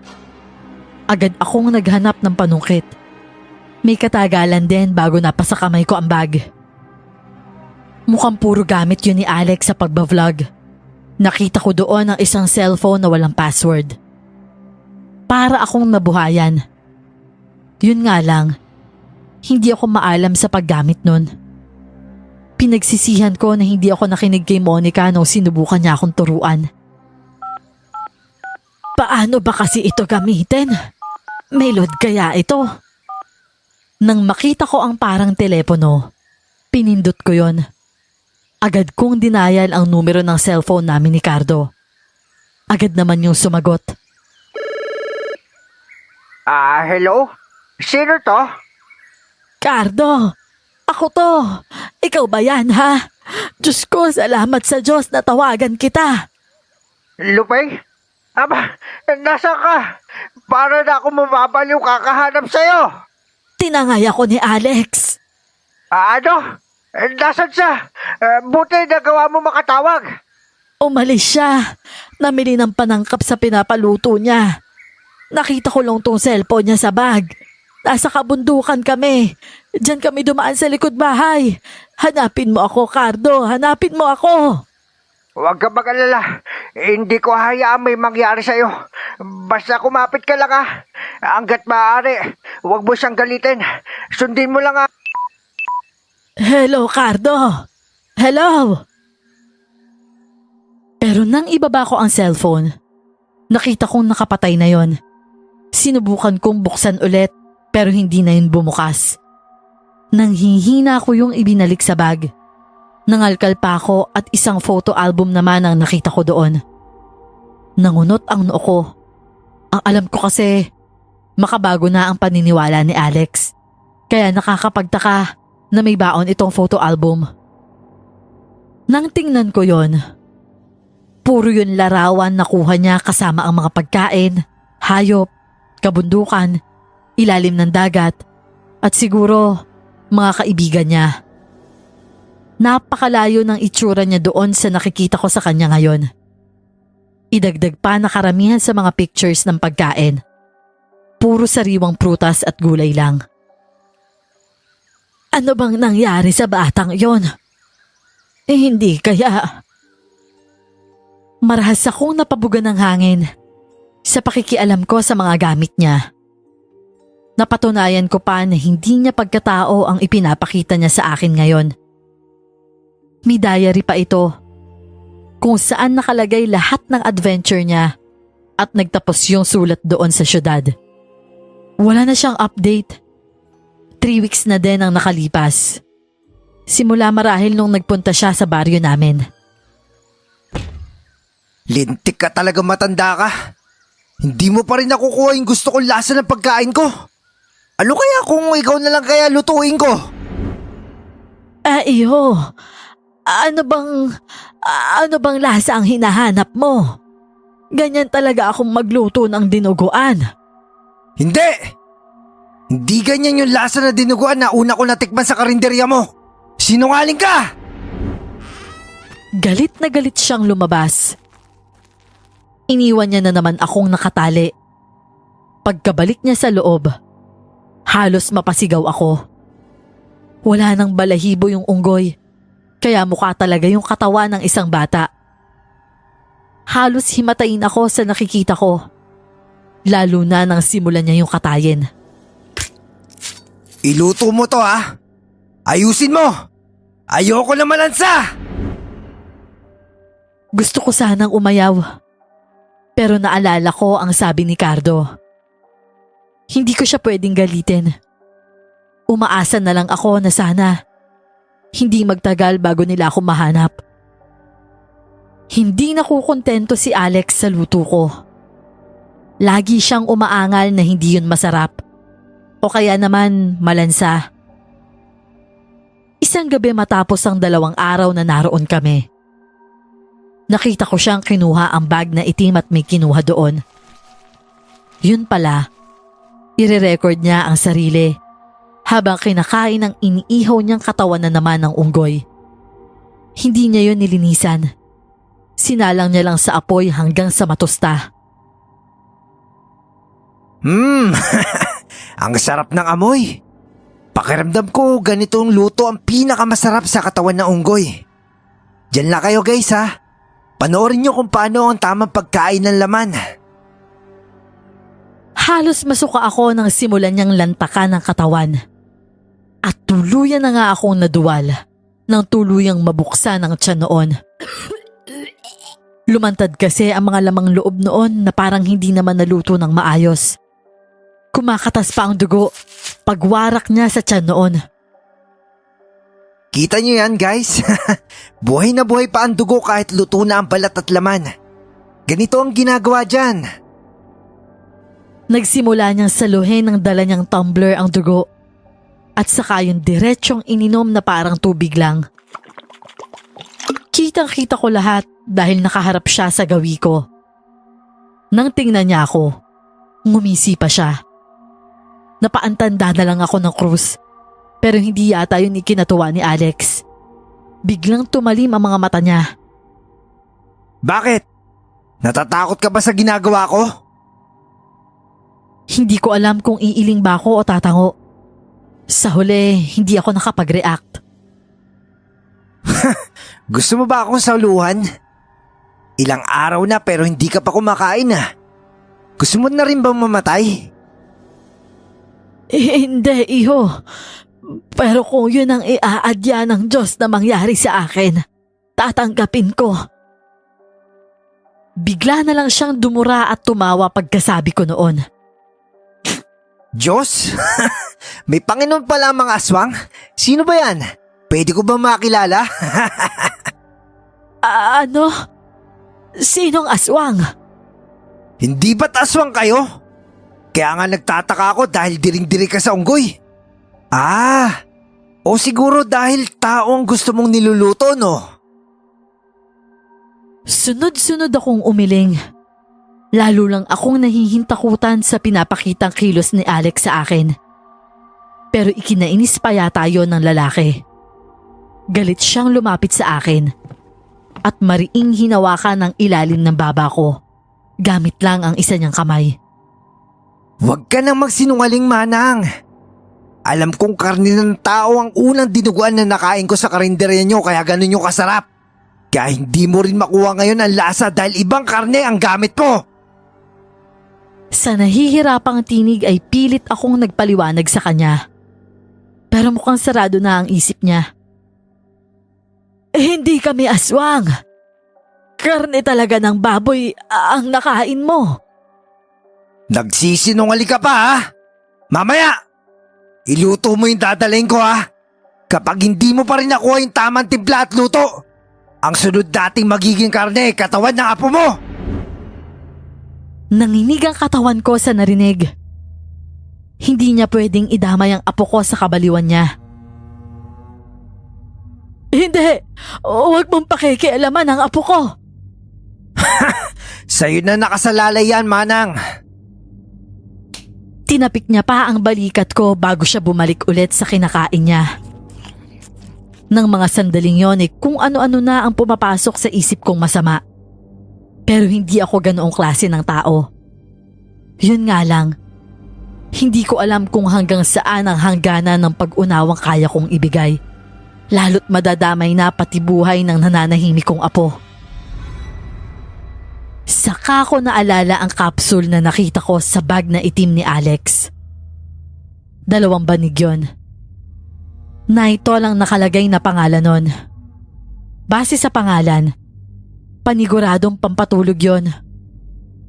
Agad akong naghanap ng panungkit. May katagalan din bago napasa kamay ko ang bag. Mukhang puro gamit yun ni Alex sa pagbablog. Nakita ko doon ang isang cellphone na walang password. Para akong nabuhayan. Yun nga lang, hindi ako maalam sa paggamit nun. Pinagsisihan ko na hindi ako nakinig kay Monica nung sinubukan niya akong turuan. Paano ba kasi ito gamitin? May load kaya ito? Nang makita ko ang parang telepono, pinindot ko yon. Agad kong dinayal ang numero ng cellphone namin ni Cardo. Agad naman yung sumagot. Hello? Sino to? Cardo! Ako to! Ikaw ba yan, ha? Diyos ko, salamat sa Diyos na tawagan kita. Lupay? Aba, nasa ka? Para na ako mababaliw kakahanap sa'yo. Tinangay ako ni Alex. Ano? Nasaan siya? Buti nagawa mo makatawag. Umalis siya. Namili ng panangkap sa pinapaluto niya. Nakita ko lang tong cellphone niya sa bag. Nasa kabundukan kami. Diyan kami dumaan sa likod bahay. Hanapin mo ako, Cardo. Hanapin mo ako. Huwag ka mag-alala. Hindi ko hayaan may mangyari sa'yo. Basta kumapit ka lang Hanggat maaari, huwag mo siyang galitin. Sundin mo lang Hello, Cardo. Hello. Pero nang ibaba ko ang cellphone, nakita kong nakapatay na yon. Sinubukan kong buksan ulit pero hindi na yun bumukas. Nanghihina ko yung ibinalik sa bag. Nangalkal pa ako at isang photo album naman ang nakita ko doon. Nangunot ang noo ko. Ang alam ko kasi, Makabago na ang paniniwala ni Alex. Kaya nakakapagtaka na may baon itong photo album. Nang tingnan ko yon, puro yun larawan na kuha niya kasama ang mga pagkain, hayop, kabundukan, ilalim ng dagat, at siguro mga kaibigan niya. Napakalayo ng itsura niya doon sa nakikita ko sa kanya ngayon. Idagdag pa na karamihan sa mga pictures ng pagkain. Puro sariwang prutas at gulay lang. Ano bang nangyari sa batang yon? Hindi kaya. Marahas akong napabuga ng hangin sa pakikialam ko sa mga gamit niya. Napatunayan ko pa na hindi niya pagkatao ang ipinapakita niya sa akin ngayon. May diary pa ito kung saan nakalagay lahat ng adventure niya at nagtapos yung sulat doon sa syudad. Wala na siyang update. 3 weeks na din ang nakalipas. Simula marahil nung nagpunta siya sa baryo namin. Lintik ka talaga, matanda ka. Hindi mo pa rin nakukuha yung gusto kong lasa ng pagkain ko. Ano kaya kung ikaw na lang kaya lutuin ko? Iyo, ano bang lasa ang hinahanap mo? Ganyan talaga akong magluto ng dinuguan. Hindi! Hindi ganyan yung lasa na dinuguan na una ko natikman sa karinderya mo. Sinungaling ka! Galit na galit siyang lumabas. Iniwan niya na naman akong nakatali. Pagkabalik niya sa loob, halos mapasigaw ako. Wala nang balahibo yung unggoy, kaya mukha talaga yung katawan ng isang bata. Halos himatayin ako sa nakikita ko, lalo na nang simulan niya yung katayin. Iluto mo to, ha? Ayusin mo! Ayoko na malansa! Gusto ko sanang umayaw, pero naalala ko ang sabi ni Cardo. Hindi ko siya pwedeng galitin. Umaasa na lang ako na sana hindi magtagal bago nila ako mahanap. Hindi nakukontento si Alex sa luto ko. Lagi siyang umaangal na hindi yun masarap. O kaya naman malansa. Isang gabi matapos ang 2 araw na naroon kami, nakita ko siyang kinuha ang bag na itim at may kinuha doon. Yun pala, ire-record niya ang sarili habang kinakain ang iniihaw niyang katawan na naman ng unggoy. Hindi niya yun nilinisan. Sinalang niya lang sa apoy hanggang sa matusta. Ang sarap ng amoy. Pakiramdam ko ganitong luto ang pinakamasarap sa katawan ng unggoy. Diyan lang kayo, guys, ha. Panoorin niyo kung paano ang tamang pagkain ng laman. Halos masuka ako nang simulan niyang lantakan ng katawan. At tuluyan na nga akong naduwal nang tuluyang mabuksan ang tiyan noon. Lumantad kasi ang mga lamang loob noon na parang hindi naman naluto ng maayos. Kumakatas pa ang dugo pagwarak niya sa tiyan noon. Kita niyo yan, guys? Buhay na buhay pa ang dugo kahit luto na ang balat at laman. Ganito ang ginagawa dyan. Nagsimula niyang saluhin ng dala niyang tumbler ang dugo at saka yung diretsyong ininom na parang tubig lang. Kitang-kita ko lahat dahil nakaharap siya sa gawi ko. Nang tingnan niya ako, ngumisi pa siya. Napaantanda na lang ako ng krus, pero hindi yata yun ikinatuwa ni Alex. Biglang tumalim ang mga mata niya. Bakit? Natatakot ka ba sa ginagawa ko? Hindi ko alam kung iiling ba ako o tatango. Sa huli, hindi ako nakapag-react. Gusto mo ba akong saluhan? Ilang araw na pero hindi ka pa kumakain, ha? Gusto mo na rin bang mamatay? Hindi, iho. Pero kung yun ang iaadya ng Diyos na mangyari sa akin, tatanggapin ko. Bigla na lang siyang dumura at tumawa pagkasabi ko noon. Diyos? May Panginoon pala ang mga aswang? Sino ba yan? Pwede ko ba makilala? Ano? Sinong aswang? Hindi ba't aswang kayo? Kaya nga nagtataka ako dahil diring-diri ka sa unggoy. O siguro dahil tao ang gusto mong niluluto, no? Sunod-sunod akong umiling. Lalo lang akong nahihintakutan sa pinapakitang kilos ni Alex sa akin. Pero ikinainis pa yata yon ng lalaki. Galit siyang lumapit sa akin at mariing hinawakan ng ilalim ng baba ko. Gamit lang ang isa niyang kamay. Huwag ka nang magsinungaling, Manang. Alam kong karne ng tao ang unang dinuguan na nakain ko sa karinderya nyo kaya ganun yung kasarap. Kaya hindi mo rin makuha ngayon ang lasa dahil ibang karne ang gamit mo. Sa nahihirapang tinig ay pilit akong nagpaliwanag sa kanya. Pero mukhang sarado na ang isip niya. Hindi kami aswang. Karne talaga ng baboy ang nakain mo. Nagsisinungaling ka pa, ha? Mamaya! Iluto mo yung dadalhin ko, ha? Kapag hindi mo pa rin nakuha yung tamang timpla at luto, ang sunod dating magiging karne, katawan ng apo mo! Nanginig ang katawan ko sa narinig. Hindi niya pwedeng idamay ang apo ko sa kabaliwan niya. Hindi! Huwag mong pakikialaman ang apo ko! Sa'yo na nakasalalay yan, Manang. Tinapik niya pa ang balikat ko bago siya bumalik ulit sa kinakain niya. Nang mga sandaling yon ay kung ano-ano na ang pumapasok sa isip kong masama. Pero hindi ako ganoong klase ng tao. Yun nga lang, hindi ko alam kung hanggang saan ang hangganan ng pag-unawang kaya kong ibigay. Lalo't madadamay na pati buhay ng nananahimik kong apo. Saka ko naalala ang capsule na nakita ko sa bag na itim ni Alex. 2 banig yun. Na ito lang nakalagay na pangalan nun. Base sa pangalan, paniguradong pampatulog yon.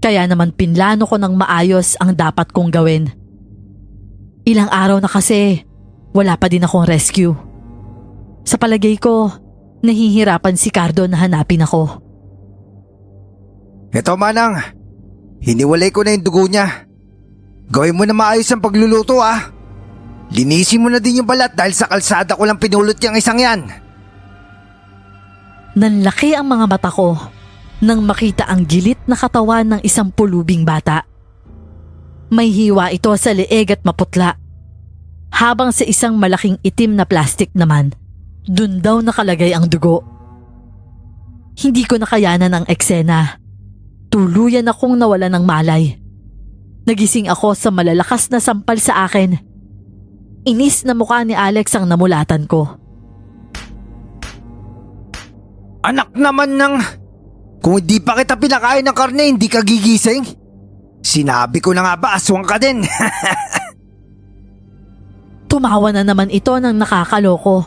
Kaya naman pinlano ko ng maayos ang dapat kong gawin. Ilang araw na kasi, wala pa din akong rescue. Sa palagay ko, nahihirapan si Cardo na hanapin ako. Eto, Manang. Hiniwalay ko na yung dugo niya. Gawin mo na maayos ang pagluluto, ah. Linisin mo na din yung balat dahil sa kalsada ko lang pinulot yung isang yan. Nanlaki ang mga mata ko nang makita ang gilit na katawan ng isang pulubing bata. May hiwa ito sa leeg at maputla. Habang sa isang malaking itim na plastic naman, dun daw nakalagay ang dugo. Hindi ko nakayanan ang eksena. Tuluyan akong nawala ng malay. Nagising ako sa malalakas na sampal sa akin. Inis na mukha ni Alex ang namulatan ko. Anak naman ng... Kung hindi pa kita pinakain ng karne, hindi ka gigising. Sinabi ko na nga ba, aswang ka din. Tumawa na naman ito ng nakakaloko.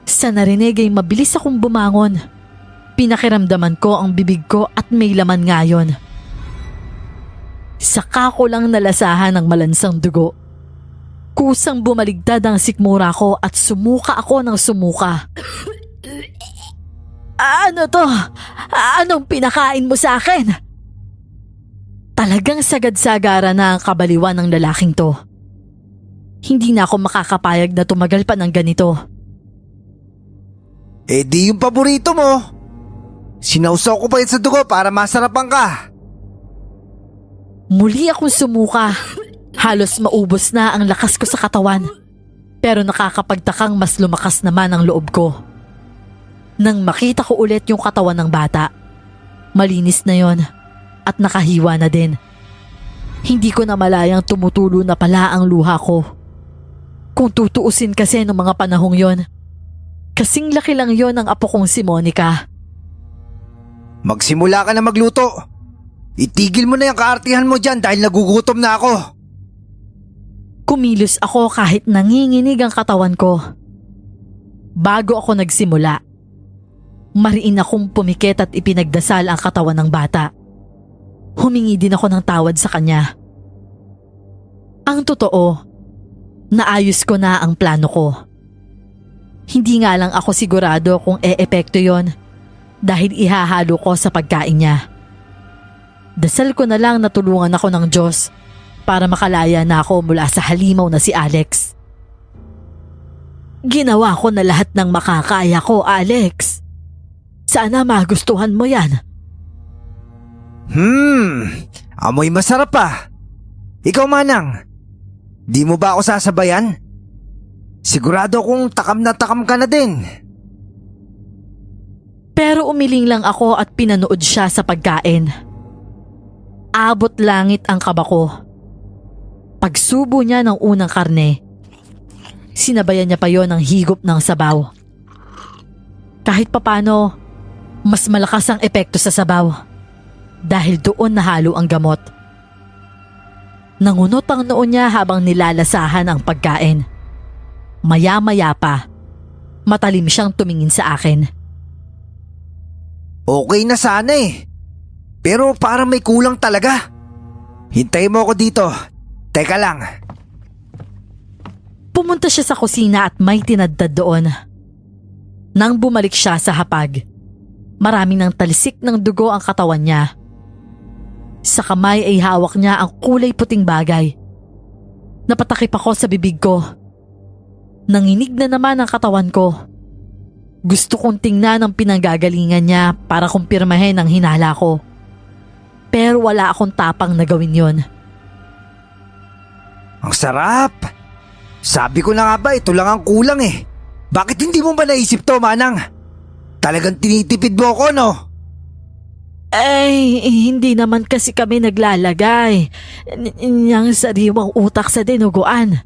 Sa narinig ay mabilis akong bumangon. Pinakiramdaman ko ang bibig ko at may laman nga yun. Saka ko lang nalasahan ng malansang dugo. Kusang bumaligtad ang sikmura ko at sumuka ako ng sumuka. Ano to? Anong pinakain mo sa akin? Talagang sagad-sagara na ang kabaliwan ng lalaking to. Hindi na ako makakapayag na tumagal pa ng ganito. Eh di yung paborito mo. Sinausaw ko pa yan sa dugo para masarapan ka. Muli akong sumuka. Halos maubos na ang lakas ko sa katawan. Pero nakakapagtakang mas lumakas naman ang loob ko. Nang makita ko ulit yung katawan ng bata, malinis na yon at nakahiwa na din. Hindi ko na malayang tumutulo na pala ang luha ko. Kung tutuusin kasi ng mga panahong yon, kasing laki lang yon ang apo kong si Monica. Magsimula ka na magluto. Itigil mo na yung kaartihan mo dyan dahil nagugutom na ako. Kumilos ako kahit nanginginig ang katawan ko. Bago ako nagsimula, mariin akong pumikit at ipinagdasal ang katawan ng bata. Humingi din ako ng tawad sa kanya. Ang totoo, naayos ko na ang plano ko. Hindi nga lang ako sigurado kung e-epekto yon dahil ihahalo ko sa pagkain niya. Dasal ko na lang na tulungan ako ng Diyos para makalaya na ako mula sa halimaw na si Alex. Ginawa ko na lahat ng makakaya ko, Alex. Sana magustuhan mo yan. Amoy masarap pa. Ikaw, Manang, di mo ba ako sasabayan? Sigurado kong takam na takam ka na din. Pero umiling lang ako at pinanood siya sa pagkain. Abot langit ang kaba ko. Pagsubo niya ng unang karne, sinabayan niya pa yon ng higop ng sabaw. Kahit papano, mas malakas ang epekto sa sabaw dahil doon nahalo ang gamot. Nangunot ang noo niya habang nilalasahan ang pagkain. Maya-maya pa, matalim siyang tumingin sa akin. Okay na sana eh. Pero parang may kulang talaga. Hintayin mo ako dito. Teka lang. Pumunta siya sa kusina at may tinadtad doon. Nang bumalik siya sa hapag, marami ng talisik ng dugo ang katawan niya. Sa kamay ay hawak niya ang kulay puting bagay. Napatakip ako sa bibig ko. Nanginig na naman ang katawan ko. Gusto kong tingnan ang pinanggagalingan niya para kumpirmahin ang hinala ko. Pero wala akong tapang na gawin yon. Ang sarap! Sabi ko na nga ba, ito lang ang kulang eh. Bakit hindi mo ba naisip to, Manang? Talagang tinitipid mo ko, no? Hindi naman kasi kami naglalagay niyang sariwang utak sa dinuguan.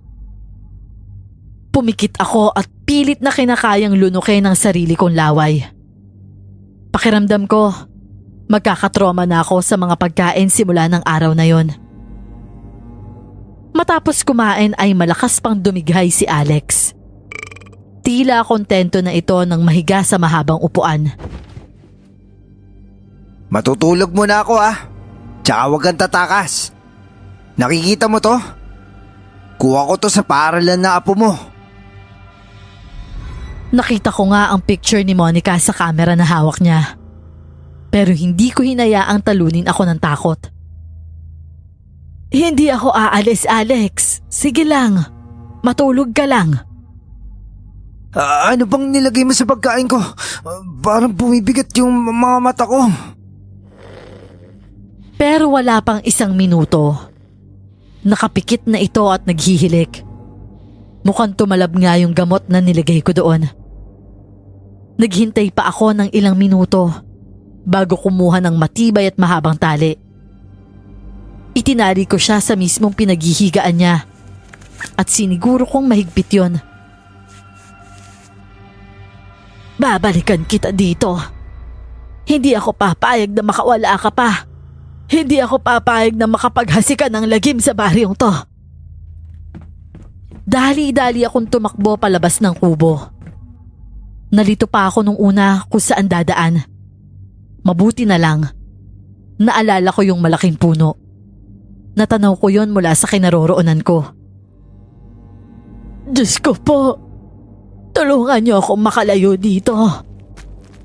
Pumikit ako at pilit na kinakayang lunukin ang sarili kong laway. Pakiramdam ko, magkakatroma na ako sa mga pagkain simula ng araw na yon. Matapos kumain ay malakas pang dumighay si Alex. Tila kontento na ito nang mahiga sa mahabang upuan. Matutulog muna ako ah. Tsaka huwag kang tatakas. Nakikita mo to? Kuha ko to sa paaralan na apo mo. Nakita ko nga ang picture ni Monica sa camera na hawak niya. Pero hindi ko hinayaang talunin ako ng takot. Hindi ako aalis, Alex. Sige lang. Matulog ka lang. Ano bang nilagay mo sa pagkain ko? Parang bumibigat yung mga mata ko. Pero wala pang isang minuto. Nakapikit na ito at naghihilik. Mukhang tumalab nga yung gamot na nilagay ko doon. Naghintay pa ako ng ilang minuto bago kumuha ng matibay at mahabang tali. Itinali ko siya sa mismong pinaghihigaan niya at siniguro kong mahigpit yon. Babalikan kita dito. Hindi ako papayag na makawala ka pa. Hindi ako papayag na makapaghasika ng lagim sa baryong to. Dali-dali akong tumakbo palabas ng kubo. Nalito pa ako nung una kung saan dadaan. Mabuti na lang. Naalala ko yung malaking puno. Natanaw ko yon mula sa kinaroroonan ko. Diyos ko po, tulungan niyo akong makalayo dito.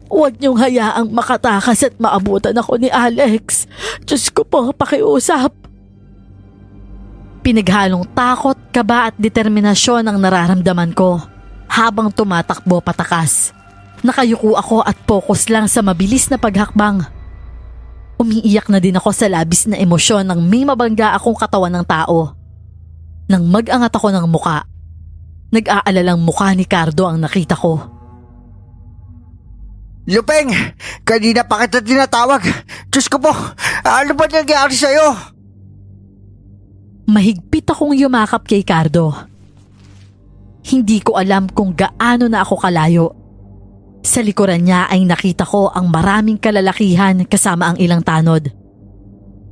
Huwag niyong hayaang makatakas at maabutan ako ni Alex. Diyos ko po, pakiusap. Pinaghalong takot, kaba at determinasyon ang nararamdaman ko habang tumatakbo patakas. Nakayuko ako at focus lang sa mabilis na paghakbang. Umiiyak na din ako sa labis na emosyon nang may mabangga akong katawan ng tao. Nang mag-angat ako ng muka, nag-aalalang mukha ni Cardo ang nakita ko. Lupeng! Kanina pa kita tinatawag. Diyos ko po, ano ba nangyari sa'yo? Mahigpit akong yumakap kay Cardo. Hindi ko alam kung gaano na ako kalayo. Sa likuran niya ay nakita ko ang maraming kalalakihan kasama ang ilang tanod.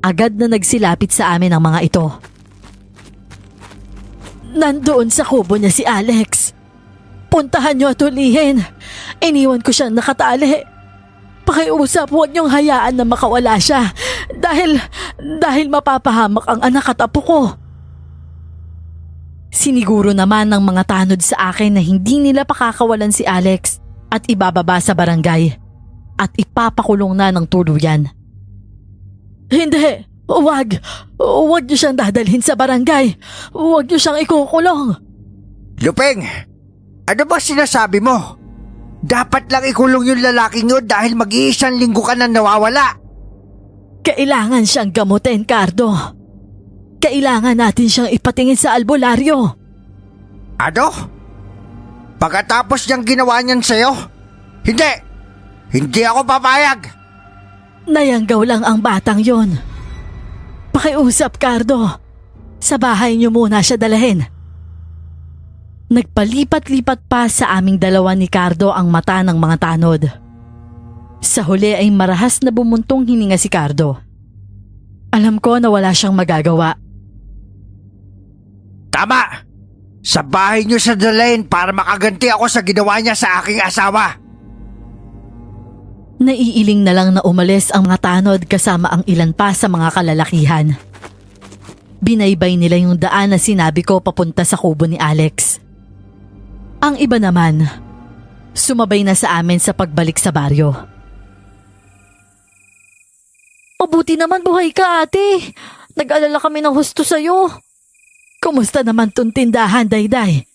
Agad na nagsilapit sa amin ang mga ito. Nandoon sa kubo niya si Alex. Puntahan niyo at ulihin. Iniwan ko siyang nakatali. Pakiusap, huwag niyong hayaan na makawala siya. Dahil mapapahamak ang anak at apo ko. Siniguro naman ng mga tanod sa akin na hindi nila pakakawalan si Alex at ibababa sa barangay at ipapakulong na ng tuluyan. Hindi! Huwag niyo siyang dadalhin sa barangay. Huwag niyo siyang ikukulong. Lupeng, ano ba sinasabi mo? Dapat lang ikulong yung lalaking yun dahil mag-iisang linggo ka na nawawala. Kailangan siyang gamutin, Cardo. Kailangan natin siyang ipatingin sa albularyo. Ano? Pagkatapos niyang ginawa niyan sa'yo? Hindi! Hindi ako papayag! Nayanggaw lang ang batang yon. Pakiusap, Cardo. Sa bahay niyo muna siya dalahin. Nagpalipat-lipat pa sa aming dalawa ni Cardo ang mata ng mga tanod. Sa huli ay marahas na bumuntong hininga si Cardo. Alam ko na wala siyang magagawa. Tama! Sa bahay niyo siya dalahin para makaganti ako sa ginawa niya sa aking asawa. Naiiling na lang na umalis ang mga tanod kasama ang ilan pa sa mga kalalakihan. Binaybay nila yung daan na sinabi ko papunta sa kubo ni Alex. Ang iba naman, sumabay na sa amin sa pagbalik sa baryo. Mabuti naman buhay ka, ate. Nag-alala kami ng husto sa'yo. Kumusta naman tong tindahan, Dayday?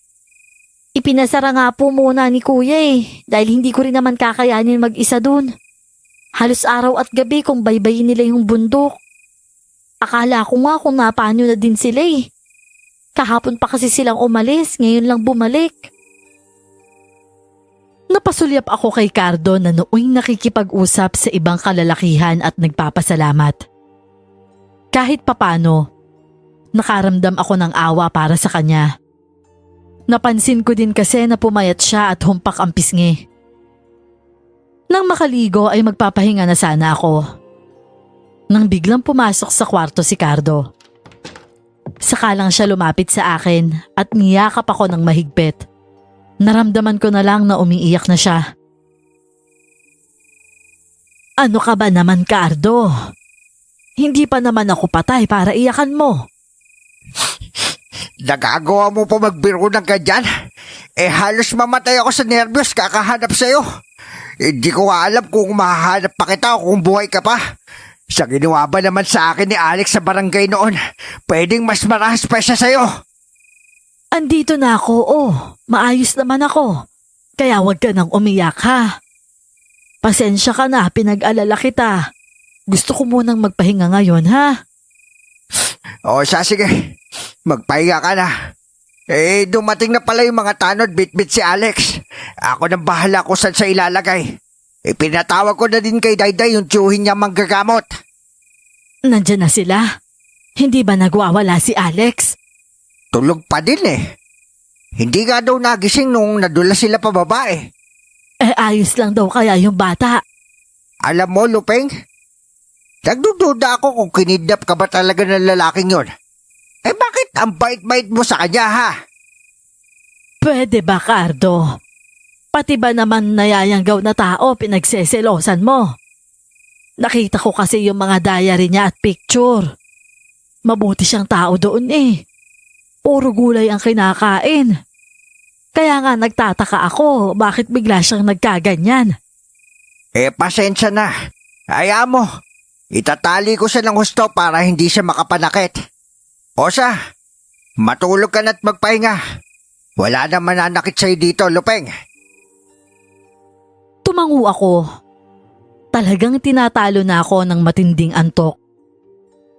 Ipinasara nga po muna ni kuya dahil hindi ko rin naman kakayanin mag-isa dun. Halos araw at gabi kung baybayin nila yung bundok. Akala ko nga kung napaano na din sila Kahapon pa kasi silang umalis, ngayon lang bumalik. Napasulyap ako kay Cardo na nooy nakikipag-usap sa ibang kalalakihan at nagpapasalamat. Kahit papano, nakaramdam ako ng awa para sa kanya. Napansin ko din kasi na pumayat siya at humpak ang pisngi. Nang makaligo ay magpapahinga na sana ako. Nang biglang pumasok sa kwarto si Cardo. Saka lang siya lumapit sa akin at niyakap ako ng mahigpit. Naramdaman ko na lang na umiiyak na siya. Ano ka ba naman, Cardo? Hindi pa naman ako patay para iyakan mo. Nagagawa mo pa magbiro ng ganyan? Halos mamatay ako sa nervyos kakahanap sa'yo. Hindi ko alam kung mahahanap pa kita o kung buhay ka pa. Sa ginawa ba naman sa akin ni Alex sa barangay noon, pwedeng mas marahas pa siya sa'yo. Andito na ako, maayos naman ako. Kaya huwag ka nang umiyak, ha? Pasensya ka na, pinag-alala kita. Gusto ko munang magpahinga ngayon, ha? Sige. Magpahinga ka na. Dumating na pala yung mga tanod, bit-bit si Alex. Ako nang bahala kung saan sa ilalagay. Pinatawag ko na din kay Dayday yung tiyuhin niya manggagamot. Nandyan na sila? Hindi ba nagwawala si Alex? Tulog pa din Hindi nga daw nagising nung nadula sila pababa Ayos lang daw kaya yung bata. Alam mo, Lupeng, nagdududa ako kung kinidnap ka ba talaga ng lalaking yon. Bakit ang bait-bait mo sa kanya, ha? Pwede ba, Cardo? Pati ba naman nayayanggaw na tao pinagseselosan mo? Nakita ko kasi yung mga diary niya at picture. Mabuti siyang tao doon Puro gulay ang kinakain. Kaya nga nagtataka ako bakit bigla siyang nagkaganyan. Pasensya na. Hayaan mo. Itatali ko siya ng husto para hindi siya makapanakit. Osa, matulog ka na't magpahinga. Wala na mananakit sa'yo dito, Lupeng. Tumango ako. Talagang tinatalo na ako ng matinding antok.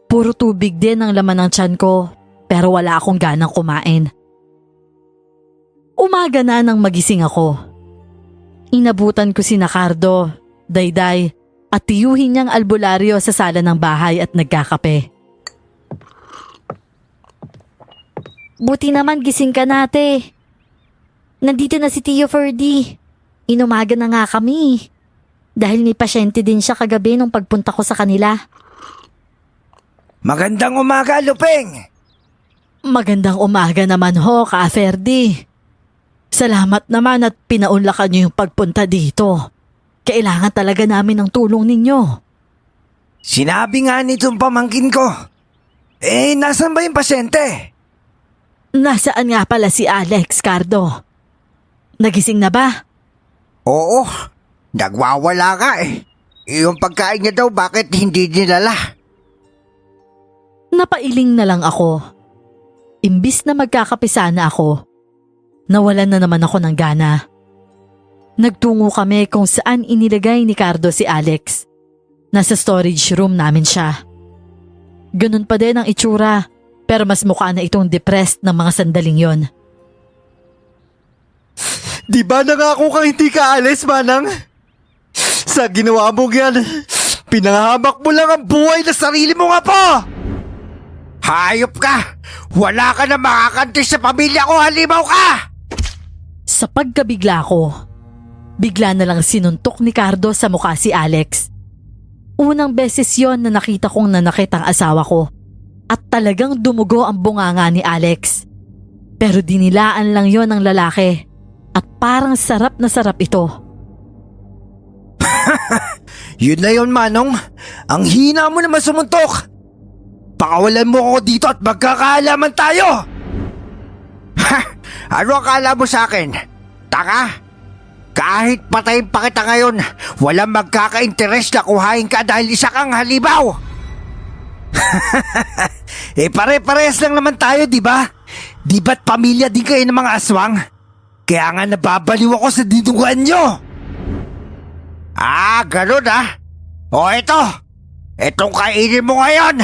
Puro tubig din ang laman ng tiyan ko, pero wala akong ganang kumain. Umaga na nang magising ako. Inabutan ko si Cardo, Dayday, at tiyuhin niyang albularyo sa sala ng bahay at nagkakape. Buti naman gising ka na, ate. Nandito na si Tio Ferdy. Inumaga na nga kami. Dahil may pasyente din siya kagabi nung pagpunta ko sa kanila. Magandang umaga, Lupeng! Magandang umaga naman ho, Ka Ferdy. Salamat naman at pinaunlakan niyo yung pagpunta dito. Kailangan talaga namin ng tulong ninyo. Sinabi nga nitong pamangkin ko. Nasaan ba yung pasyente? Nasaan nga pala si Alex, Cardo? Nagising na ba? Oo, nagwawala ka Yung pagkain niya daw bakit hindi dinala? Napailing na lang ako. Imbis na magkakapisa na ako, nawalan na naman ako ng gana. Nagtungo kami kung saan inilagay ni Cardo si Alex. Nasa storage room namin siya. Ganun pa din ang itsura, pero mas mukha na itong depressed ng mga sandaling yon. Di ba nangako kang hindi ka alis, Manang? Sa ginawa mong yan, pinahamak mo lang ang buhay na sarili mo nga po! Hayop ka! Wala ka na makakanti sa pamilya ko, halimaw ka! Sa pagkabigla ko, bigla na lang sinuntok ni Cardo sa mukha si Alex. Unang beses yon na nakita kong nanakit ang asawa ko at talagang dumugo ang bunganga ni Alex. Pero dinilaan lang yon ng lalaki at parang sarap na sarap ito. Yun na yun, Manong. Ang hina mo naman sumuntok. Pakawalan mo ako dito at magkakaalaman tayo. Ha? Ano akala mo sa akin? Taka? Kahit patayin pa kita ngayon, walang magkaka-interes na kuhain ka dahil isa kang halimaw. Pare-parehas lang naman tayo, di ba? Di ba't pamilya din kayo ng mga aswang? Kaya nga nababaliw ako sa dinugan nyo. Ganun ah. O ito, itong kainin mo ngayon.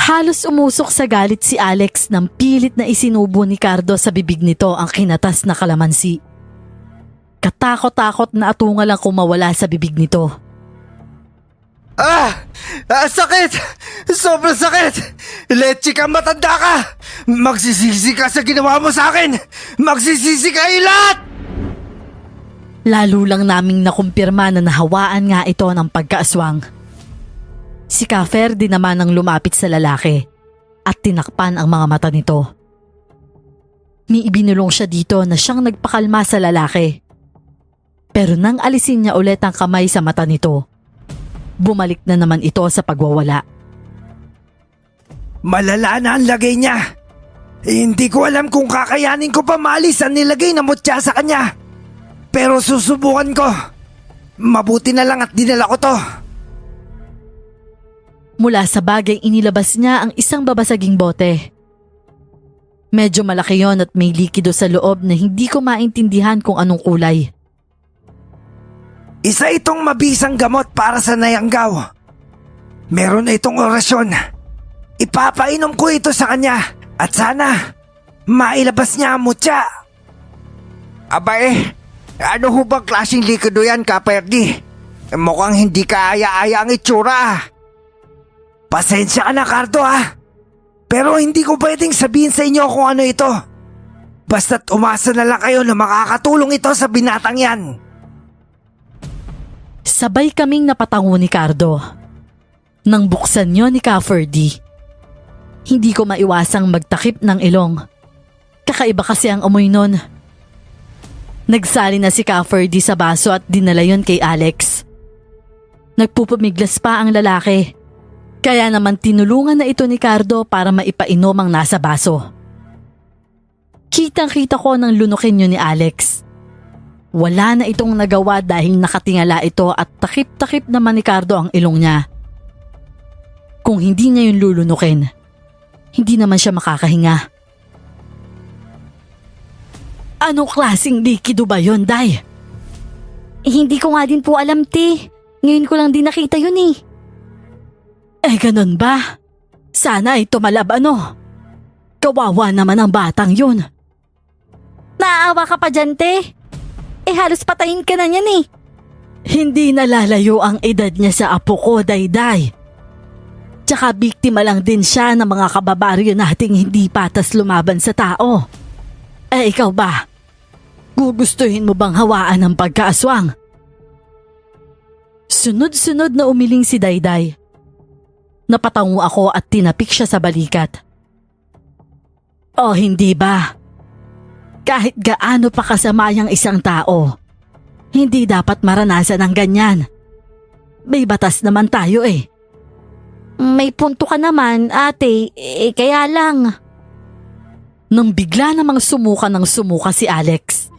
Halos umusok sa galit si Alex nang pilit na isinubo ni Cardo sa bibig nito ang kinatas na kalamansi. Katakot-takot na atungal ang kumawala sa bibig nito. Sakit! Sobrang sakit! Leche ka, matanda ka! Magsisisi ka sa ginawa mo sa akin! Magsisisi kayo lahat! Lalo lang naming nakumpirma na nahawaan nga ito ng pagkaaswang. Si Caferdi naman ang lumapit sa lalaki at tinakpan ang mga mata nito. May ibinulong siya dito na siyang nagpakalma sa lalaki. Pero nang alisin niya ulit ang kamay sa mata nito, bumalik na naman ito sa pagwawala. Malala na ang lagay niya. Hindi ko alam kung kakayanin ko pa maalis ang nilagay na mutya sa kanya. Pero susubukan ko. Mabuti na lang at dinala ko to. Mula sa bagay inilabas niya ang isang babasaging bote. Medyo malaki yon at may likido sa loob na hindi ko maintindihan kung anong kulay. Isa itong mabisang gamot para sa nayanggaw. Meron na itong orasyon. Ipapainom ko ito sa kanya at sana mailabas niya ang mutya. Ano ho bang klaseng likido yan, Caferdi? Mukhang hindi kaaya-aya ang itsura. Pasensya ka na, Cardo Pero hindi ko pwedeng sabihin sa inyo kung ano ito. Basta't umasa na lang kayo na makakatulong ito sa binatang yan. Sabay kaming napatango ni Cardo. Nang buksan niyo ni Caferdi, hindi ko maiwasang magtakip ng ilong. Kakaiba kasi ang amoy nun. Nagsali na si Caferdi sa baso at dinala yon kay Alex. Nagpupumiglas pa ang lalaki. Kaya naman tinulungan na ito ni Cardo para maipainom ang nasa baso. Kitang-kita ko nang lunukin yun ni Alex. Wala na itong nagawa dahil nakatingala ito at takip-takip naman ni Cardo ang ilong niya. Kung hindi niya yun lulunukin, hindi naman siya makakahinga. Anong klaseng likido ba yun, Day? Hindi ko nga din po alam, te. Ngayon ko lang din nakita yun eh. Ganun ba? Sana ay tumalab Kawawa naman ang batang yun. Naaawa ka pa dyan, te. Halos patayin ka na niyan eh. Hindi nalalayo ang edad niya sa apo ko, Dayday. Tsaka biktima lang din siya ng mga kababaryo nating hindi patas lumaban sa tao. Ikaw ba? Gugustuhin mo bang hawaan ng pagkaaswang? Sunod-sunod na umiling si Dayday. Napatango ako at tinapik siya sa balikat. Hindi ba? Kahit gaano pa kasama yung isang tao, hindi dapat maranasan ng ganyan. May batas naman tayo eh. May punto ka naman, ate. Kaya lang. Nang bigla namang sumuka ng sumuka si Alex.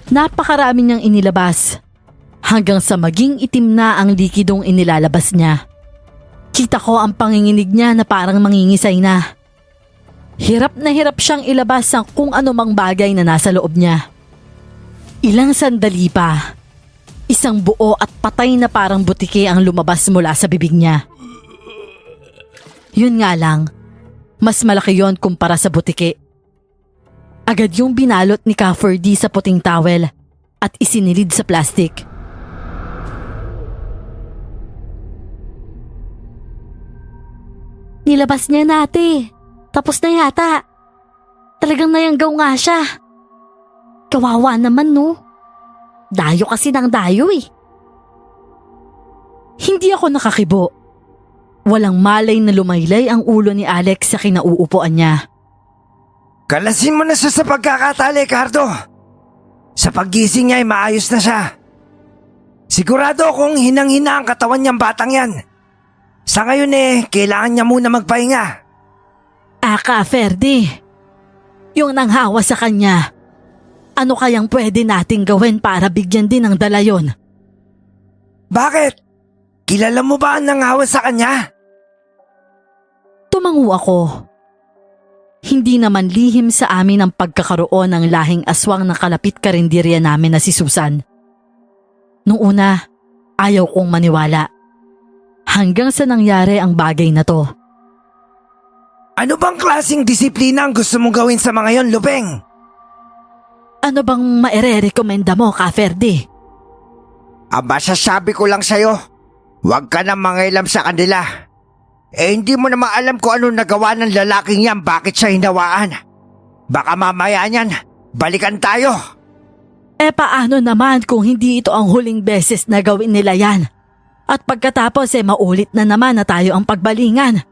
Napakarami niyang inilabas hanggang sa maging itim na ang likidong inilalabas niya. Kita ko ang panginginig niya na parang mangingisay na. Hirap na hirap siyang ilabas ang kung anumang bagay na nasa loob niya. Ilang sandali pa, isang buo at patay na parang butike ang lumabas mula sa bibig niya. Yun nga lang, mas malaki yon kumpara sa butike. Agad yung binalot ni Cafferty sa puting towel at isinilid sa plastic. Nilabas niya nate. Tapos na yata. Talagang nayanggaw nga siya. Kawawa naman no. Dayo kasi ng dayo eh. Hindi ako nakakibo. Walang malay na lumaylay ang ulo ni Alex sa kinauupuan niya. Kalasin mo na siya sa pagkakatali, Cardo. Sa paggising niya ay maayos na siya. Sigurado akong hinang-hina ang katawan niyang batang yan. Sa ngayon kailangan niya muna magpahinga. Ferdy, yung nanghawa sa kanya, ano kayang pwede nating gawin para bigyan din ng dala yon? Bakit? Kilala mo ba ang nanghawa sa kanya? Tumango ako. Hindi naman lihim sa amin ang pagkakaroon ng lahing aswang ng kalapit karinderya namin na si Susan. Noong una, ayaw kong maniwala. Hanggang sa nangyari ang bagay na to. Ano bang klaseng disiplina ang gusto mong gawin sa mga yon, Lupeng? Ano bang maire-rekomenda mo, Ferdy? Aba, sasabi ko lang sa'yo, huwag ka na mangailam sa kanila. Hindi mo naman alam kung ano nagawa ng lalaking yan, bakit siya hinawaan. Baka mamaya niyan, balikan tayo. Paano naman kung hindi ito ang huling beses na gawin nila yan? At pagkatapos maulit na naman na tayo ang pagbalingan.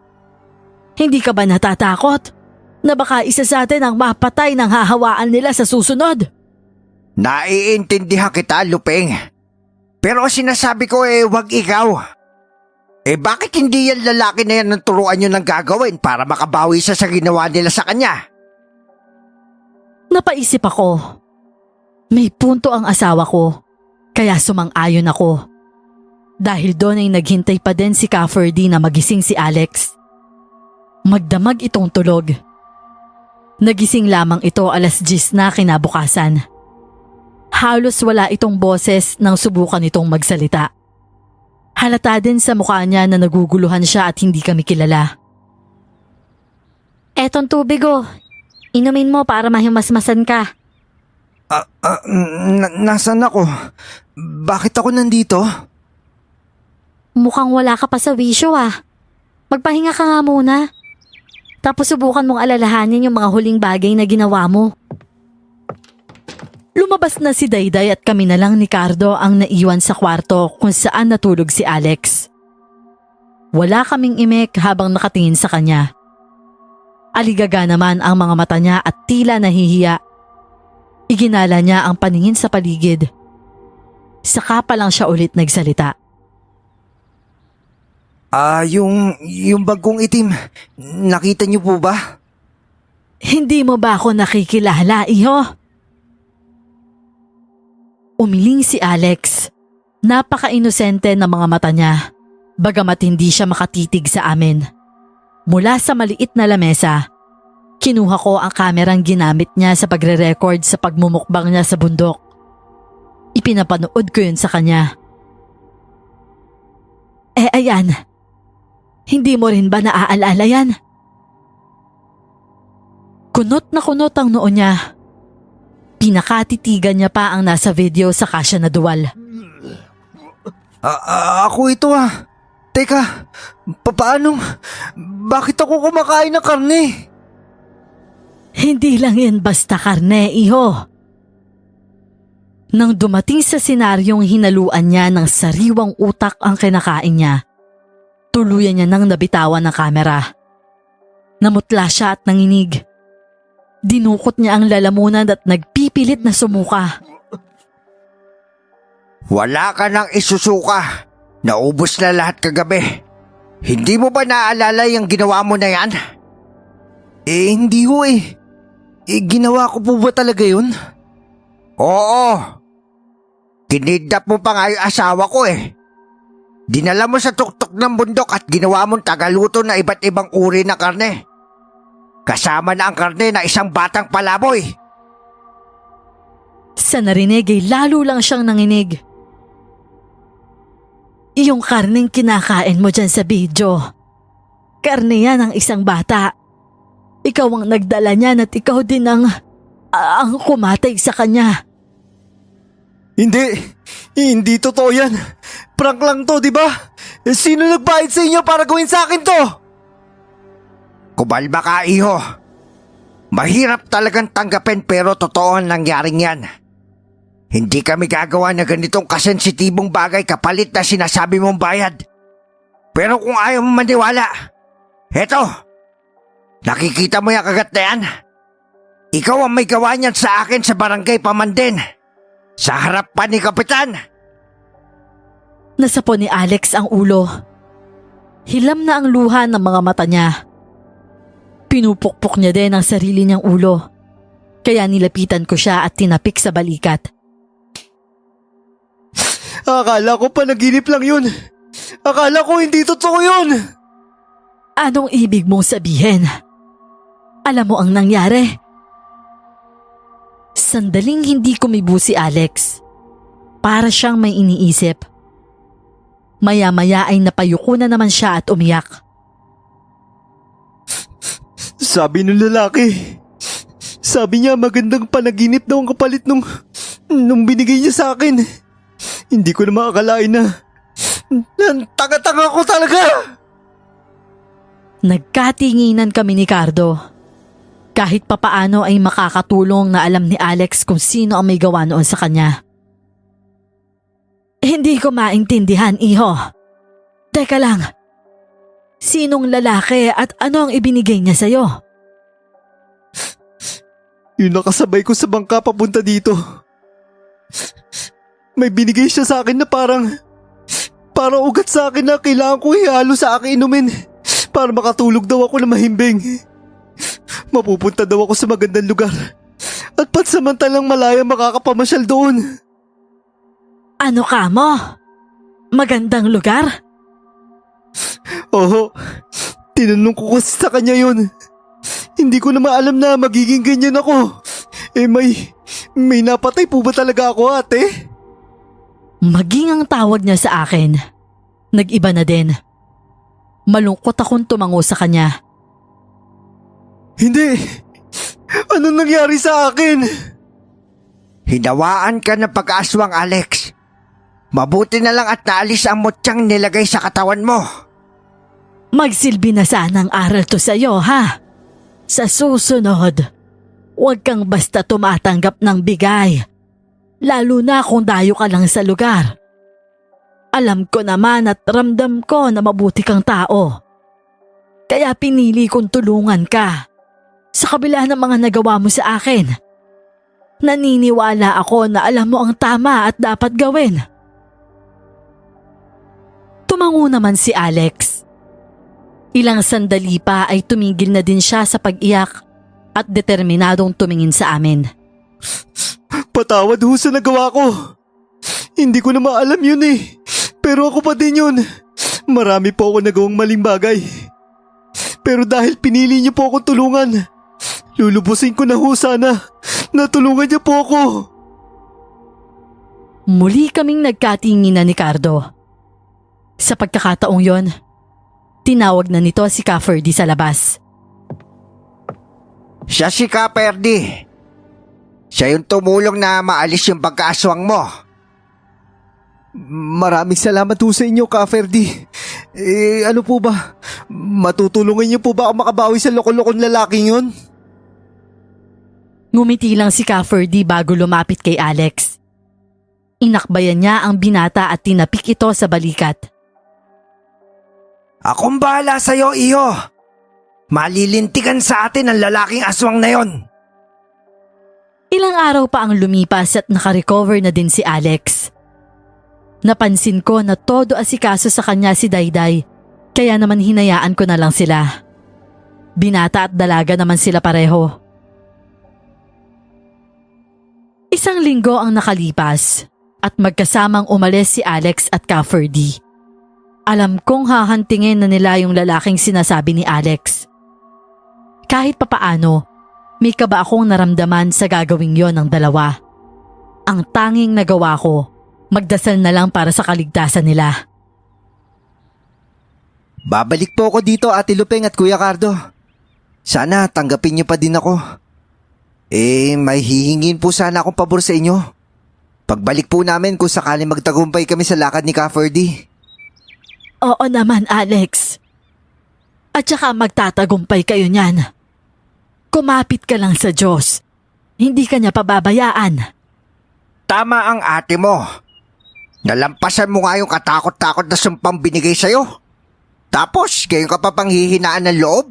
Hindi ka ba natatakot na baka isa sa atin ang mapatay ng hahawaan nila sa susunod? Naiintindihan kita, Lupeng. Pero sinasabi ko wag ikaw. Bakit hindi yan lalaki na yan ang turuan nyo ng gagawin para makabawi siya sa ginawa nila sa kanya? Napaisip ako. May punto ang asawa ko, kaya sumang-ayon ako. Dahil doon ay naghintay pa din si Cafferty na magising si Alex. Magdamag itong tulog. Nagising lamang ito 10:00 na kinabukasan. Halos wala itong boses nang subukan itong magsalita. Halata din sa mukha niya na naguguluhan siya at hindi kami kilala. Etong tubig oh. Inumin mo para mahimasmasan ka. Nasaan ako? Bakit ako nandito? Mukhang wala ka pa sa wisyo ah. Magpahinga ka nga muna. Tapos subukan mong alalahanin yung mga huling bagay na ginawa mo. Lumabas na si Dayday at kami na lang ni Cardo ang naiwan sa kwarto kung saan natulog si Alex. Wala kaming imek habang nakatingin sa kanya. Aligaga naman ang mga mata niya at tila nahihiya. Iginala niya ang paningin sa paligid. Saka pa lang siya ulit nagsalita. Yung bagong itim, nakita niyo po ba? Hindi mo ba ako nakikilala, iho? Umiling si Alex. Napaka-inosente ng mga mata niya, bagamat hindi siya makatitig sa amin. Mula sa maliit na lamesa, kinuha ko ang kamerang ginamit niya sa pagre-record sa pagmumukbang niya sa bundok. Ipinapanood ko yun sa kanya. Ayan. Hindi mo rin ba naaalala yan? Kunot na kunot ang noo niya. Pinakatitigan niya pa ang nasa video sa kasya na duwal. Ako ito Teka, paano? Bakit ako kumakain ng karne? Hindi lang yan basta karne, iho. Nang dumating sa senaryong hinaluan niya ng sariwang utak ang kinakain niya, tuluyan niya nang nabitawan ng kamera. Namutla siya at nanginig. Dinukot niya ang lalamunan at nagpipilit na sumuka. Wala ka nang isusuka. Naubos na lahat kagabi. Hindi mo ba naaalala yung ginawa mo na yan? Hindi ho ginawa ko po ba talaga yun? Oo. Kinidnap mo pa nga yung asawa ko Dinala mo sa tuktok ng bundok at ginawa mong tagaluto na iba't ibang uri ng karne. Kasama na ang karne na isang batang palaboy. Sa narinig ay lalo lang siyang nanginig. Yung karneng kinakain mo dyan sa video, karne yan ng isang bata. Ikaw ang nagdala niyan at ikaw din ang kumatay sa kanya. Hindi totoo yan. Prank lang to, di ba? Sino nagbayad sa inyo para gawin sa akin to? Kumalma ka, iho. Mahirap talagang tanggapin pero totoo ang nangyaring yan. Hindi kami gagawa na ganitong kasensitibong bagay kapalit na sinasabi mong bayad. Pero kung ayaw mo maniwala, eto, nakikita mo yung kagat na yan? Ikaw ang may gawa niyan sa akin sa barangay Pamandin. Sa harap pa ni Kapitan. Nasapo ni Alex ang ulo. Hilam na ang luha ng mga mata niya. Pinupukpok niya din ang sarili niyang ulo. Kaya nilapitan ko siya at tinapik sa balikat. Akala ko panaginip lang yun. Akala ko hindi totoo yun. Anong ibig mong sabihin? Alam mo ang nangyari? Sandaling hindi kumibo si Alex. Para siyang may iniisip. Maya-maya ay napayuko na naman siya at umiyak. Sabi ng lalaki. Sabi niya magandang panaginip daw ang kapalit nung binigay niya sa akin. Hindi ko na makakalain na tanga-tanga ko talaga. Nagkatinginan kami ni Cardo. Kahit papaano ay makakatulong na alam ni Alex kung sino ang may gawa noon sa kanya. Hindi ko maintindihan, iho. Teka lang. Sinong lalaki at ano ang ibinigay niya sa'yo? Yung nakasabay ko sa bangka papunta dito. May binigay siya sa akin na parang ugat sa akin na kailangan ko ihalo sa akin inumin para makatulog daw ako na mahimbing. Mapupunta daw ako sa magandang lugar at pansamantalang malaya makakapamasyal doon. Ano ka mo? Magandang lugar? Oo, tinanong ko kasi sa kanya yun. Hindi ko na maalam na magiging ganyan ako. May napatay po ba talaga ako, ate? Maging ang tawag niya sa akin. Nag-iba na din. Malungkot akong tumango sa kanya. Hindi. Ano nangyari sa akin? Hinawaan ka ng pag-aswang, Alex. Mabuti na lang at naalis ang motyang nilagay sa katawan mo. Magsilbi na sana ang aral to sa'yo, ha? Sa susunod, huwag kang basta tumatanggap ng bigay. Lalo na kung dayo ka lang sa lugar. Alam ko naman at ramdam ko na mabuti kang tao. Kaya pinili kong tulungan ka. Sa kabila ng mga nagawa mo sa akin. Naniniwala ako na alam mo ang tama at dapat gawin. Tumango naman si Alex. Ilang sandali pa ay tumigil na din siya sa pag-iyak at determinadong tumingin sa amin. Patawad ho sa nagawa ko. Hindi ko na maalam yun eh. Pero ako pa din yun. Marami po ako nagawang maling bagay. Pero dahil pinili niyo po ako tulungan, lulubusin ko na ho sana na tulungan niyo po ako. Muli kaming nagkatinginan ni Cardo. Sa pagkakataong yon, tinawag na nito si Cafferty sa labas. Siya si Cafferty. Siya yung tumulong na maalis yung pagkaaswang mo. Maraming salamat po sa inyo, Cafferty. Ano po ba? Matutulungan niyo po ba ako makabawi sa loko-lokong lalaking yun? Ngumiti lang si Cafferty bago lumapit kay Alex. Inakbayan niya ang binata at tinapik ito sa balikat. Akong bahala sa'yo, iho. Malilintikan sa atin ang lalaking aswang na yon. Ilang araw pa ang lumipas at nakarecover na din si Alex. Napansin ko na todo asikaso sa kanya si Dayday, kaya naman hinayaan ko na lang sila. Binata at dalaga naman sila pareho. Isang linggo ang nakalipas at magkasamang umalis si Alex at Cafferty. Alam kong hahantingin na nila yung lalaking sinasabi ni Alex. Kahit papaano, may kaba akong naramdaman sa gagawing yon ng dalawa. Ang tanging nagawa ko, magdasal na lang para sa kaligtasan nila. Babalik po ako dito, Ate Lupeng at Kuya Cardo. Sana tanggapin niyo pa din ako. May hihingin po sana akong pabor sa inyo. Pagbalik po namin kung sakaling magtagumpay kami sa lakad ni Ka Ferdy. Oo naman, Alex. At saka magtatagumpay kayo niyan. Kumapit ka lang sa Diyos. Hindi ka niya pababayaan. Tama ang ate mo. Nalampasan mo nga yung katakot-takot na sumpang binigay sa'yo. Tapos, ngayon ka pa panghihinaan ng loob?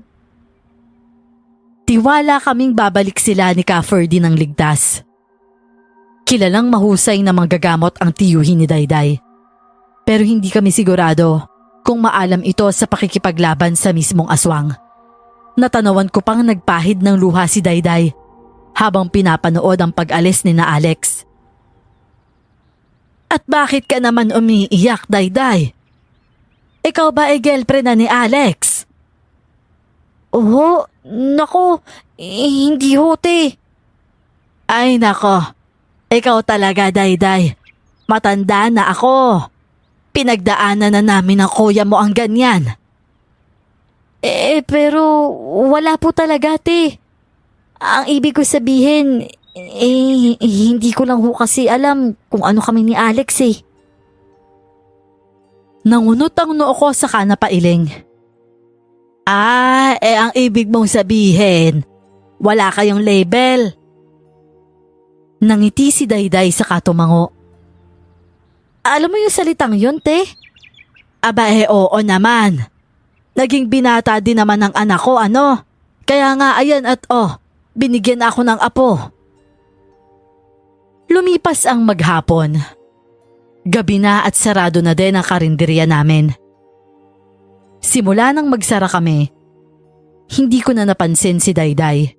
Tiwala kaming babalik sila ni Ka Ferdy ng ligtas. Kilalang mahusay na manggagamot ang tiyuhin ni Dayday. Pero hindi kami sigurado kung maalam ito sa pakikipaglaban sa mismong aswang. Natanawan ko pang nagpahid ng luha si Dayday habang pinapanood ang pag-alis ni na Alex. At bakit ka naman umiiyak, Dayday? Ikaw ba ay girlfriend na ni Alex? Oo, nako, hindi hote. Ay nako, ikaw talaga, Dayday. Matanda na ako. Pinagdaanan na namin ng kuya mo ang ganyan. Pero wala po talaga, te. Ang ibig ko sabihin, hindi ko lang ho kasi alam kung ano kami ni Alex eh. Nangunot ang noo ko sa kanapailing. Ang ibig mong sabihin, wala kayong label. Nangiti si Dayday sa katumango. Alam mo yung salitang yun, te? Aba oo naman. Naging binata din naman ng anak ko, ano? Kaya nga ayan at binigyan ako ng apo. Lumipas ang maghapon. Gabi na at sarado na din ang karinderya namin. Simula nang magsara kami, hindi ko na napansin si Dayday.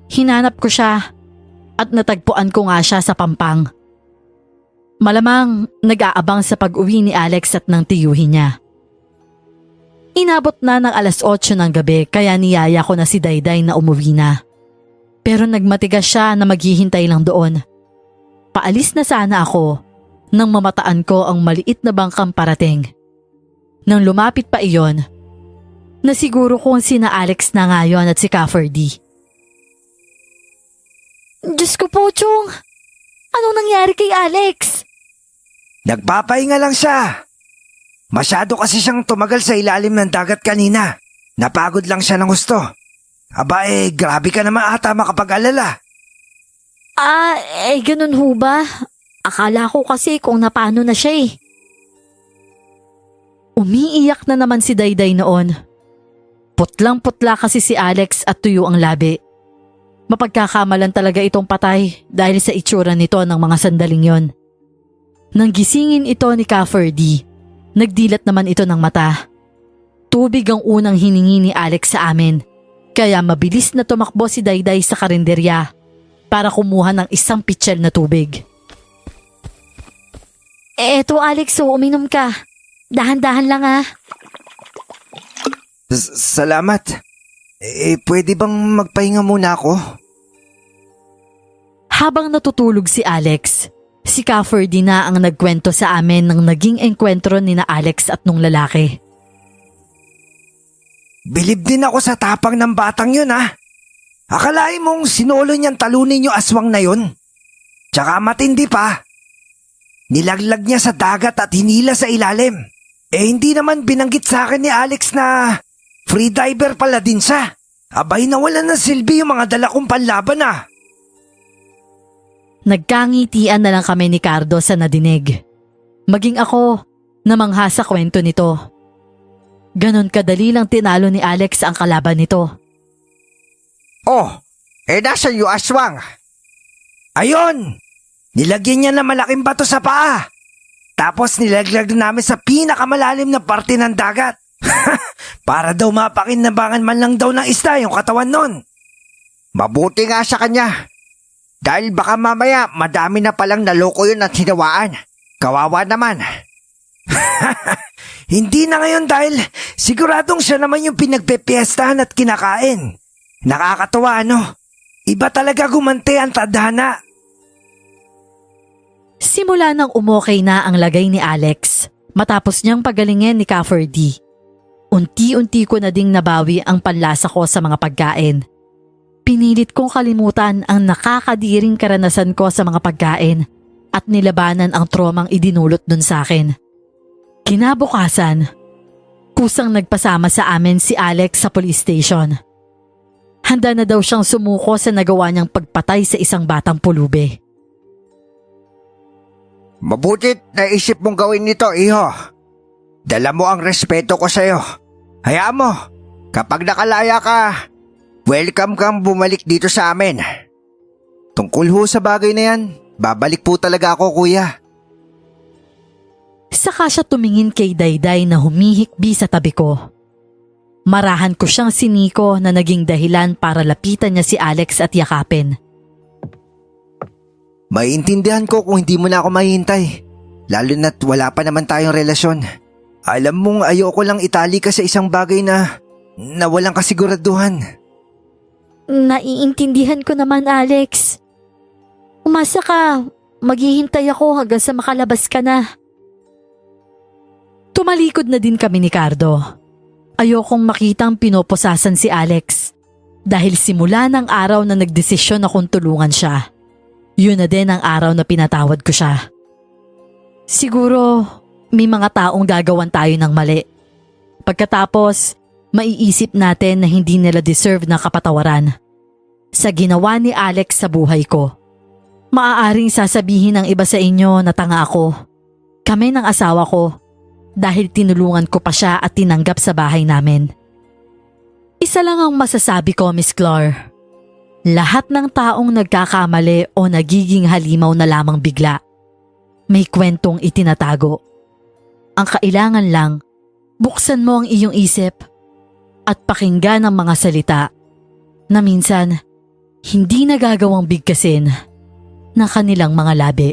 Hinanap ko siya at natagpuan ko nga siya sa Pampang. Malamang nag-aabang sa pag-uwi ni Alex at ng tiyuhin niya. Inabot na ng 8:00 ng gabi kaya niyaya ko na si Dayday na umuwi na. Pero nagmatigas siya na maghihintay lang doon. Paalis na sana ako nang mamataan ko ang maliit na bangkang parating. Nang lumapit pa iyon, nasiguro kong sina Alex na ngayon at si Ka Ferdy. Diyos ko po, Chong. Anong nangyari kay Alex? Nagpapahinga lang siya. Masyado kasi siyang tumagal sa ilalim ng dagat kanina. Napagod lang siya ng gusto. Aba grabe ka naman ata makapag-alala. Ganun ho ba? Akala ko kasi kung napano na siya eh. Umiiyak na naman si Dayday noon. Putlang-putla kasi si Alex at tuyo ang labi. Mapagkakamalan talaga itong patay dahil sa itsura nito ng mga sandaling yon. Nang gisingin ito ni Ka Ferdy, nagdilat naman ito ng mata. Tubig ang unang hiningi ni Alex sa amin, kaya mabilis na tumakbo si Dayday sa karinderya para kumuha ng isang pitsyel na tubig. Eto Alex, uminom ka. Dahan-dahan lang ah. Salamat. Pwede bang magpahinga muna ako? Habang natutulog si Alex, si Ka Ferdy na ang nagkwento sa amin ng naging engkwentro ni na Alex at nung lalaki. Bilib din ako sa tapang ng batang yun ha. Akalain mong sinolo niyang talunin yung aswang na yun. Tsaka matindi pa. Nilaglag niya sa dagat at hinila sa ilalim. Hindi naman binanggit sa akin ni Alex na freediver pala din siya. Abay nawalan ng silbi yung mga dala kong panlaban ah. Nagkangitian na lang kami ni Cardo sa nadinig. Maging ako, namangha sa kwento nito. Ganon kadali lang tinalo ni Alex ang kalaban nito. Nasaan yung aswang? Ayun! Nilagyan niya ng malaking bato sa paa. Tapos nilaglag na namin sa pinakamalalim na parte ng dagat. Para daw mapakinabangan man lang daw ng isda yung katawan nun. Mabuti nga sa kanya. Dahil baka mamaya madami na palang naloko yun at hinawaan. Kawawa naman. Hindi na ngayon dahil siguradong siya naman yung pinagpepiestahan at kinakain. Nakakatawa ano? Iba talaga gumante ang tadhana. Simula nang umokay na ang lagay ni Alex, matapos niyang pagalingin ni Cafferty. Unti-unti ko na ding nabawi ang panlasa ko sa mga pagkain. Pinilit kong kalimutan ang nakakadiring karanasan ko sa mga pagkain at nilabanan ang tromang idinulot dun sa akin. Kinabukasan, kusang nagpasama sa amin si Alex sa police station. Handa na daw siyang sumuko sa nagawa niyang pagpatay sa isang batang pulube. Mabutit naisip mong gawin nito, iho. Dala mo ang respeto ko sa'yo. Hayaan mo, kapag nakalaya ka, welcome kang bumalik dito sa amin. Tungkol ho sa bagay na yan, babalik po talaga ako, kuya. Saka siya tumingin kay Dayday na humihikbi sa tabi ko. Marahan ko siyang siniko na naging dahilan para lapitan niya si Alex at yakapin. Maiintindihan ko kung hindi mo na ako mahihintay. Lalo na't wala pa naman tayong relasyon. Alam mong ayoko lang itali ka sa isang bagay na walang kasiguraduhan. Naiintindihan ko naman, Alex. Umasa ka, maghihintay ako hanggang sa makalabas ka na. Tumalikod na din kami ni Cardo. Ayokong makitang pinoposasan si Alex dahil simula ng araw na nagdesisyon akong tulungan siya, yun na din ang araw na pinatawad ko siya. Siguro may mga taong gagawan tayo ng mali. Pagkatapos, maiisip natin na hindi nila deserve na kapatawaran. Sa ginawa ni Alex sa buhay ko, maaaring sasabihin ng iba sa inyo na tanga ako. Kami ng asawa ko. Dahil tinulungan ko pa siya at tinanggap sa bahay namin. Isa lang ang masasabi ko, Miss Clar. Lahat ng taong nagkakamali o nagiging halimaw na lamang bigla, may kwentong itinatago. Ang kailangan lang, buksan mo ang iyong isip at pakinggan ang mga salita na minsan hindi nagagawang bigkasin ng kanilang mga labi.